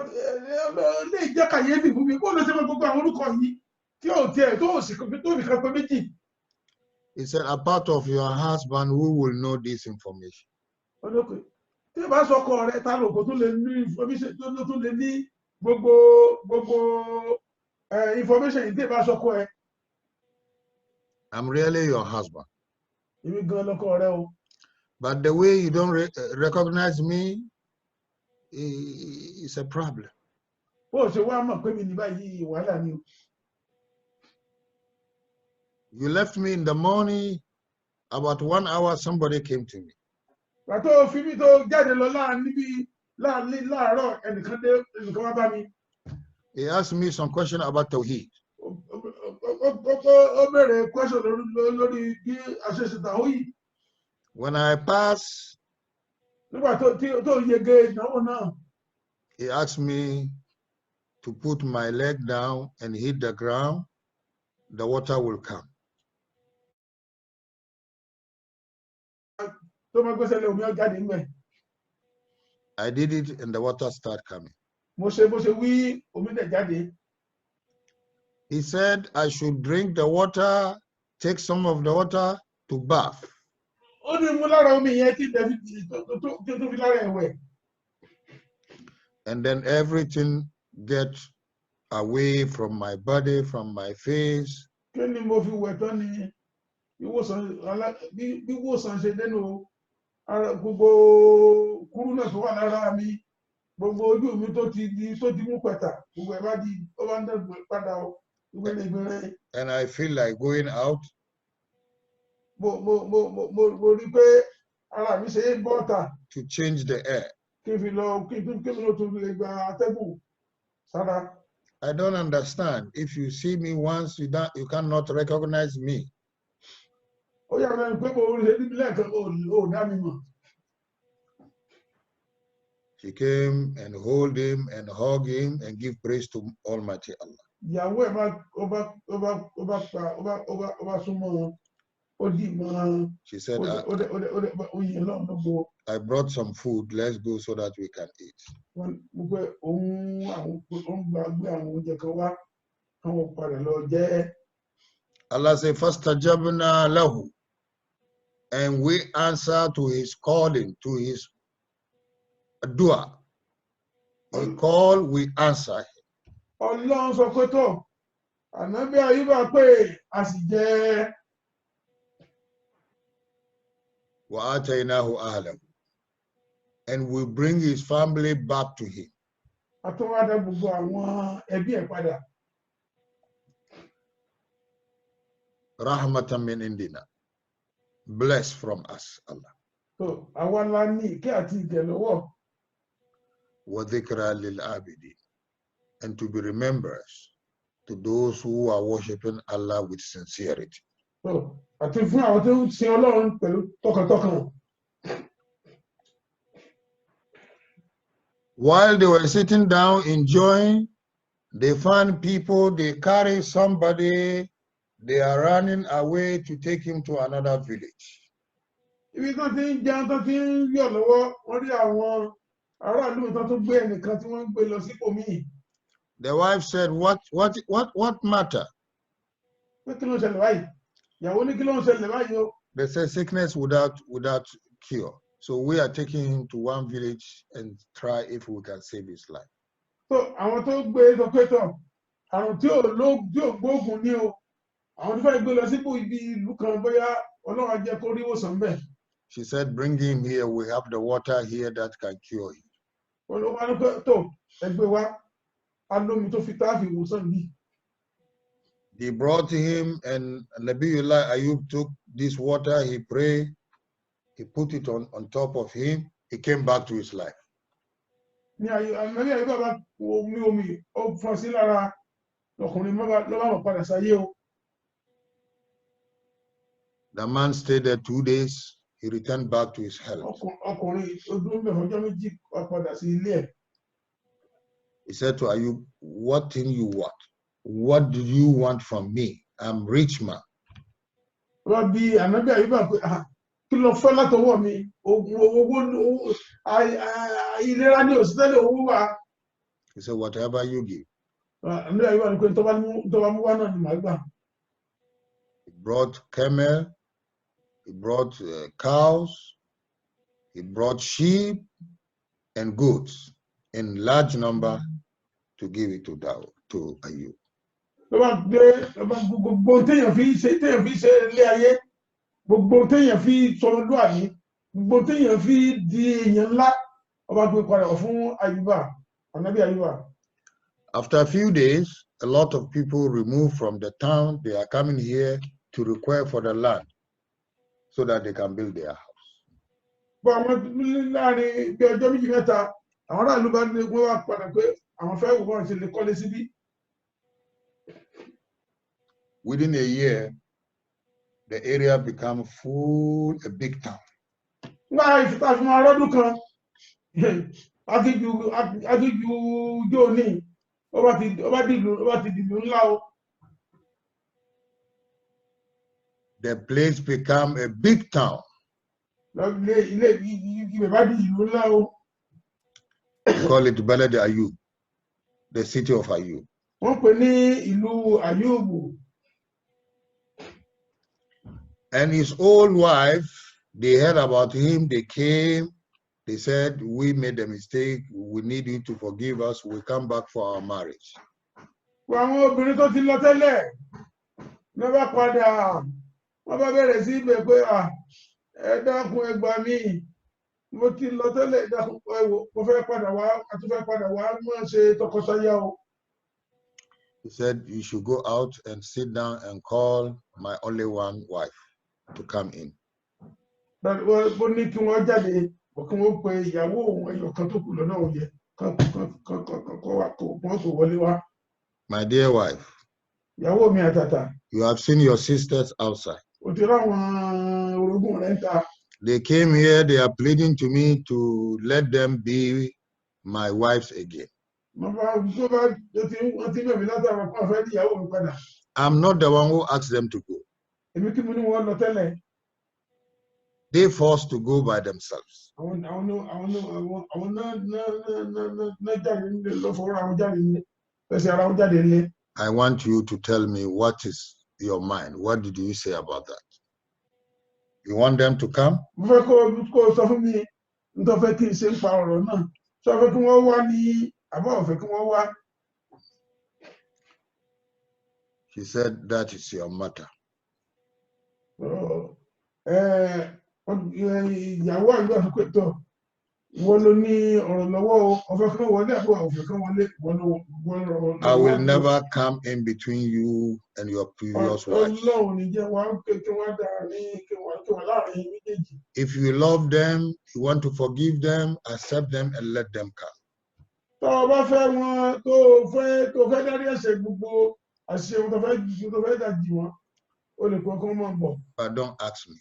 jẹ́ kàyéfì fún mi. Bó ló ṣe mọ gbogbo àwọn orúkọ yìí tí ò tiẹ̀ tó sì tó fi kan pé méjì. He said, a part of your husband who will know this information. Tí o bá sọkọ rẹ ta ló kó tó lè ní information tó lè ní gbogbo information yìí tí o bá sọkọ ẹ. I'm really your husband. Èmi gan lọkọ rẹ o. But the way you don't recognize me is a problem. Bó o ṣe wá mọ̀ pé mi ní báyìí wàhálà ni o. You left me in the morning, about 1 hour, somebody came to me. Pàtó fi mi tó jáde lọ láàárọ̀ ẹnìkan wá bá mi. He asked me some question about Tawheed. Ó béèrè question lórí bí a ṣe ṣe Tawheed. When I pass, nígbà tó yege ìdánwò náà. He asked me to put my leg down and hit the ground. The water will come. I did it and the water started coming. He said I should drink the water, take some of the water to bath. And then everything get away from my body, from my face. Gbogbo kúrú náà tó wà lára mi, gbogbo ojú mi tó ti mú pẹ̀tà, gbogbo ẹ̀ bá di ó bá ń dẹ̀gbẹ̀ padà ìgbẹ̀rẹ̀. And I feel like going out. Mo rí pé ara mi ṣe é bọ́ta. To change the air. Kí n lọ tó lè gba atẹ́gùn sára. I don't understand. If you see me once, you cannot recognize me. She came and hold him and hug him and give praise to Almighty Allah. She said, I brought some food. Let's go so that we can eat. Allah said, "Fastajabna lahu," and we answer to his calling, to his dua. He called, we answer him. Ọlọ́run sọ pé tó, Ànábì Ayyub pé a sì jẹ́. Wa ataynahu ahlahu. and will bring his family back to him. Àtúwádá gbogbo àwọn ẹbí ẹ̀ padà. Rahmatan min indina. Bless from us, Allah. So àwa la ní ìkẹ́ àti ìgẹ̀ lọ́wọ́. Wa dhikra lil abidin. And to be remembrance to those who are worshiping Allah with sincerity. So àti fún àwọn tó ń sin Ọlọ́run pẹ̀lú tọkàntọkàn. While they were sitting down enjoying, they found people, they carry somebody, they are running away to take him to another village. Ibi tó ti ń jẹun tó ti ń yọ̀ lọ́wọ́, wọ́n rí àwọn aráàlú tó gbé ẹnìkan tí wọ́n ń gbé lọ síbòmíì. The wife said, what matter? Pé kí ló ń ṣẹlẹ̀ báyìí? Ìyàwó ní kí ló ń ṣẹlẹ̀ báyìí o? They said sickness without cure. So we are taking him to one village and try if we can save his life. So àwọn tó gbé sọ pé tọ̀, àrùn tí ò gbóògùn ní o, àwọn tó fẹ́ gbé lọ síbò ibi ìlú kan bóyá Ọlọ́run á jẹ́ kó rí ìwòsàn bẹ́ẹ̀. She said, bring him here, we have the water here that can cure him. Olúwa ní pé tó ẹgbẹ́ wa, alómi tó fi táàfì ìwòsàn yìí. They brought him, and Nabiyullah Ayyub took this water, he prayed, he put it on top of him, he came back to his life. Ní àyè bàbá omi ó fọ́n sí lára ọkùnrin lọ́wọ́ padà sáyé o. The man stayed there 2 days, he returned back to his health. Ọkùnrin ọdún mẹ́fà ọjọ́ méjì padà sí ilé ẹ̀. He said to Ayyub, what thing you want? What do you want from me? I'm rich man. Wọ́n bí ànábì Àyùbá pé kí ló fẹ́ látọwọ́ mi? Owó ìlera ní òsítẹ́lẹ̀ owó wà. He said, whatever you give. Ànábì Àyùbá ní pé tó bá mú wá náà ni màá gbà. He brought camel, he brought cows, he brought sheep and goats in large number to give it to Ayyub. Gbogbo téèyàn fi ṣe ilé ayé, gbogbo téèyàn fi sọ̀rọ̀ lóàní, gbogbo téèyàn fi di èèyàn ńlá, ọba gbé padà fún Àyùbá, ànábì Àyùbá. After a few days, a lot of people removed from the town. They are coming here to require for the land so that they can build their house. But láàrin bí ọjọ́ méjì mẹ́ta, àwọn aráàlú bá ní wọ́n wá padà pé àwọn fẹ́ wò wọ́n ti lè kọ́lé síbí. Within a year, the area became full, a big town. Nígbà ìfipá fún ọlọ́dún kan, agíjú yóò ní, ó bá ti dìlú ńlá o. The place became a big town. Ilé ìbẹ̀ bá di ìlú ńlá o. Call it Balad Ayyub, the city of Ayyub. Wọ́n pè ní ìlú Ayyub. And his old wife, they heard about him, they came, they said, we made a mistake, we need you to forgive us, we come back for our marriage. Àwọn obìnrin tó ti lọ tẹ́lẹ̀ ní bá padà, wọ́n bá bẹ̀rẹ̀ sí ibẹ̀ pé ẹ dákun ẹ gbà mí, mo ti lọ tẹ́lẹ̀ dákun mo fẹ́ padà wá, àti fẹ́ padà wá mọ́ ṣe tọkọtaya o. He said, you should go out and sit down and call my only one wife to come in. Bó ní kí wọ́n jáde, kí wọ́n pe ìyàwó òun ẹyọ kan tó kù lọ́nà òye, kan kò wọlé wá. My dear wife, ìyàwó mi àtàtà, you have seen your sisters outside. O ti ráwọn orogún rẹ̀ ń ta. They came here, they are pleading to me to let them be my wives again. I'm not the one who asked them to go. They forced to go by themselves. I want you to tell me what is your mind. What did you say about that? You want them to come? She said, that is your matter. I will never come in between you and your previous wives. If you love them, you want to forgive them, accept them and let them come. But don't ask me.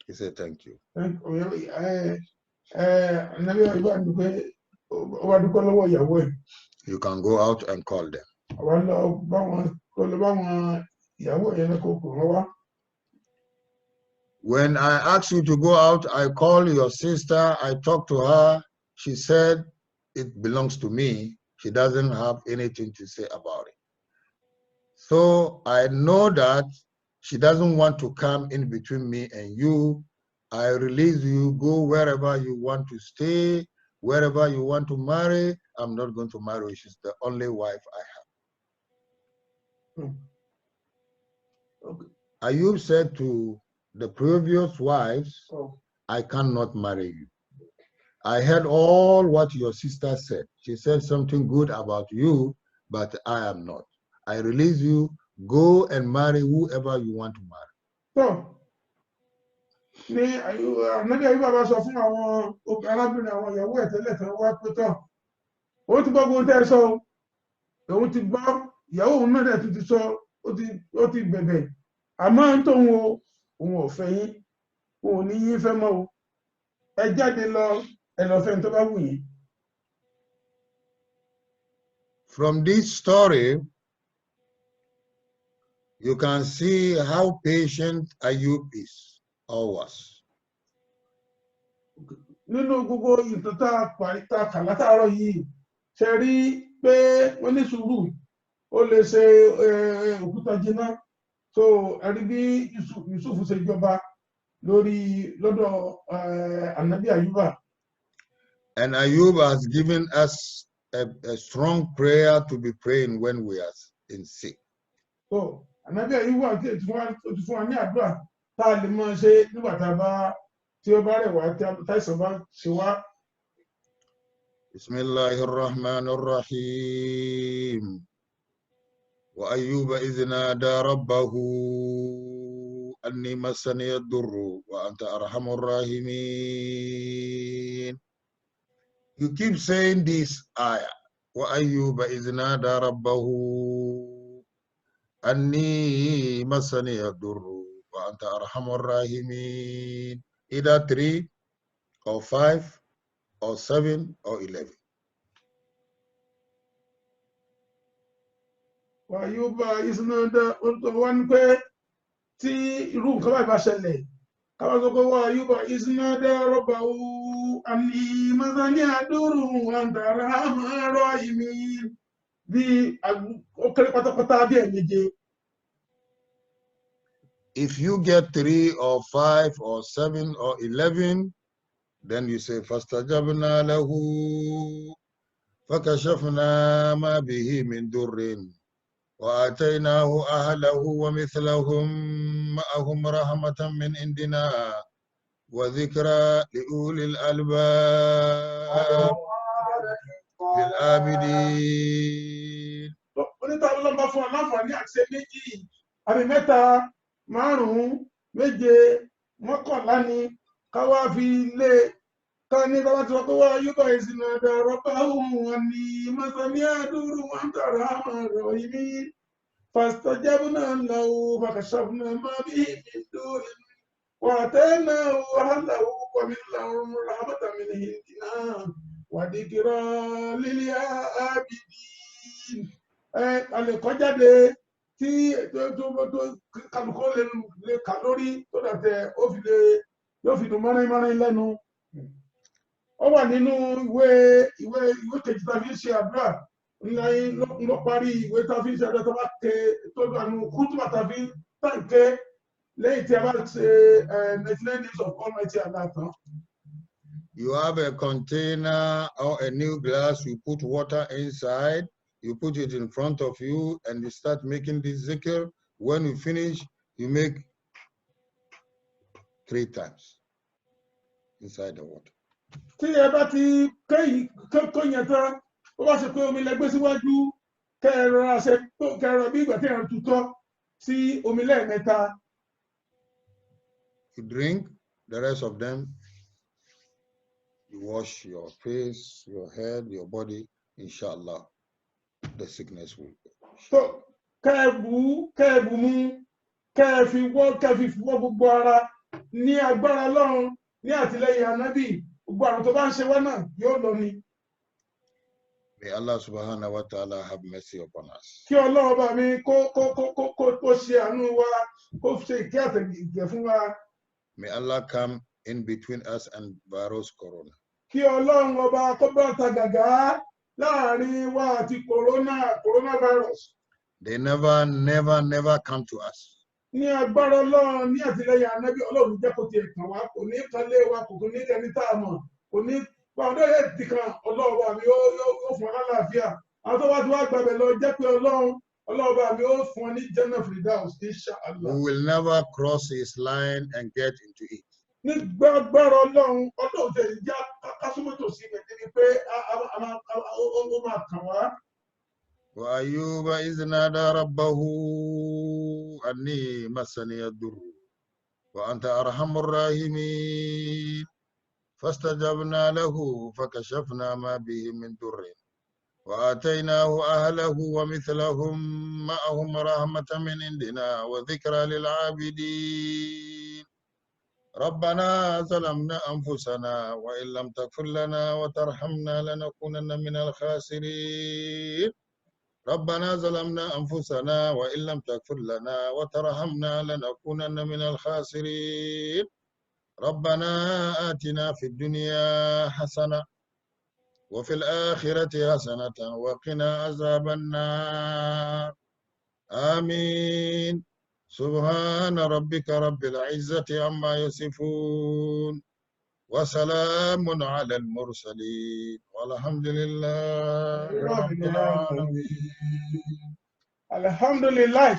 He said, thank you. You can go out and call them. When I asked you to go out, I called your sister, I talked to her. She said, it belongs to me. She doesn't have anything to say about it. So I know that she doesn't want to come in between me and you. I release you, go wherever you want to stay, wherever you want to marry. I'm not going to marry. She's the only wife I have. Okay. Ayyub said to the previous wives, I cannot marry you. I heard all what your sister said. She said something good about you, but I am not. I release you, go and marry whoever you want to marry. So, from this story, you can see how patient Ayyub is or was. So, Yusuf ṣe jọba lórí lọ́dọ̀ Ànábì Ayyuba. And Ayyub has given us a strong prayer to be praying when we are in sick. So, Ànábì Ayyuba ti fún wa ní àdúrà tá a lè máa ṣe nígbà tá a bá tí ó bá rẹ̀ wá tí àìsàn bá ṣe wá. Bismillahirrahmanirrahim. وأيوب إذ نادى ربه أني مسني الضر وأنت أرحم الراحمين. You keep saying this ayah. وأيوب إذ نادى ربه أني مسني الضر وأنت أرحم الراحمين. Either 3 or 5 or 7 or 11. Ayyuba is not the one way tí irú nǹkan báyìí bá ṣẹlẹ̀. Káwọn sọ pé Ayyuba is not the rabbahu anni masani aduru wa anta arhamur rahimin. Bí ó kéré pátápátá bí ẹ̀mejì. If you get 3 or 5 or 7 or 11, then you say fastajabna lahu fakashafna ma bihi min durrin. وآتيناه أهله ومثلهم معهم رحمة من عندنا وذكرى لأولي الألباب للعابدين. كان يقول وأيوب إذ نادى ربه أني مسني الضر وأنت أرحم الراحمين فاستجبنا له فكشفنا ما به من ضر وآتيناه أهله ومثلهم رحمة من عندنا وذكرى للعابدين. Àlèkọ́jáde tí kálukú lè kà lórí tó dàtẹ̀ yóò fi dùn mọ́rin lẹ́nu. Ó wà nínú ìwé kejì tá a fi ń ṣe àdúrà ló parí ìwé tá a fi ń ṣe àdúrà tó bá ké tó dànù kútùbà tá a fi ń tàǹké lẹ́yìn tí a bá ṣe 99 days of Almighty Allah tán. You have a container or a new glass, you put water inside, you put it in front of you and you start making this zikr. When you finish, you make 3 times inside the water. Tí ẹ bá ti kó yẹn tán, ó bá ṣe pé omi lẹ gbé síwájú, kẹrọ bí ìgbà tí ẹ tutọ́ sí omi lẹ́ẹ̀mẹ́ta. You drink, the rest of them, you wash your face, your head, your body, inshallah, the sickness will go. So, kẹ́ẹ̀bù mú, kẹ́ẹ̀fi fọ́ gbogbo ara ní agbára Ọlọ́run ní àtìlẹ́yìn Ànábì, gbogbo àrùn tó bá ń ṣe wá náà yóò lọ ni. May Allah subhanahu wa ta'ala have mercy upon us. Kí Ọlọ́run bá mi kó ṣe àánú wa, kó ṣe ìkẹ́ àtẹ̀gẹ̀ fún wa. May Allah come in between us and virus corona. Kí Ọlọ́run ọba kó bá ta gàgá láàrin wa àti coronavirus. They never come to us. Ní agbára Ọlọ́run ní àtìlẹ́yìn Ànábì, Ọlọ́run jẹ́ kó tiẹ̀ kàn wá, kò ní kan lé wa, kò ní ẹni tá a mọ̀, kò ní pàdé ètì kan. Ọlọ́run bá mi ó fún ọ lálàáfíà. Àwọn tó wá tí wá gbàgbẹ́ lọ jẹ́ pé Ọlọ́run bá mi ó fún ọ ní Jannah Firdaus, inshallah. We will never cross his line and get into it. Ní gbàgbára Ọlọ́run tẹ̀ já kásúmọ́tò sí ibẹ̀ débi pé ó máa kàn wá. وأيوب إذ نادى ربه أني مسني الضر وأنت أرحم الراحمين فاستجبنا له فكشفنا ما به من ضر وآتيناه أهله ومثلهم معهم رحمة من عندنا وذكرى للعابدين ربنا ظلمنا أنفسنا وإن لم تغفر لنا وترحمنا لنكونن من الخاسرين ربنا ظلمنا أنفسنا وإن لم تغفر لنا وترحمنا لنكونن من الخاسرين ربنا آتنا في الدنيا حسنة وفي الآخرة حسنة وقنا عذاب النار آمين سبحان ربك رب العزة عما يصفون وسلام على المرسلين والحمد لله رب العالمين. Alhamdulillah.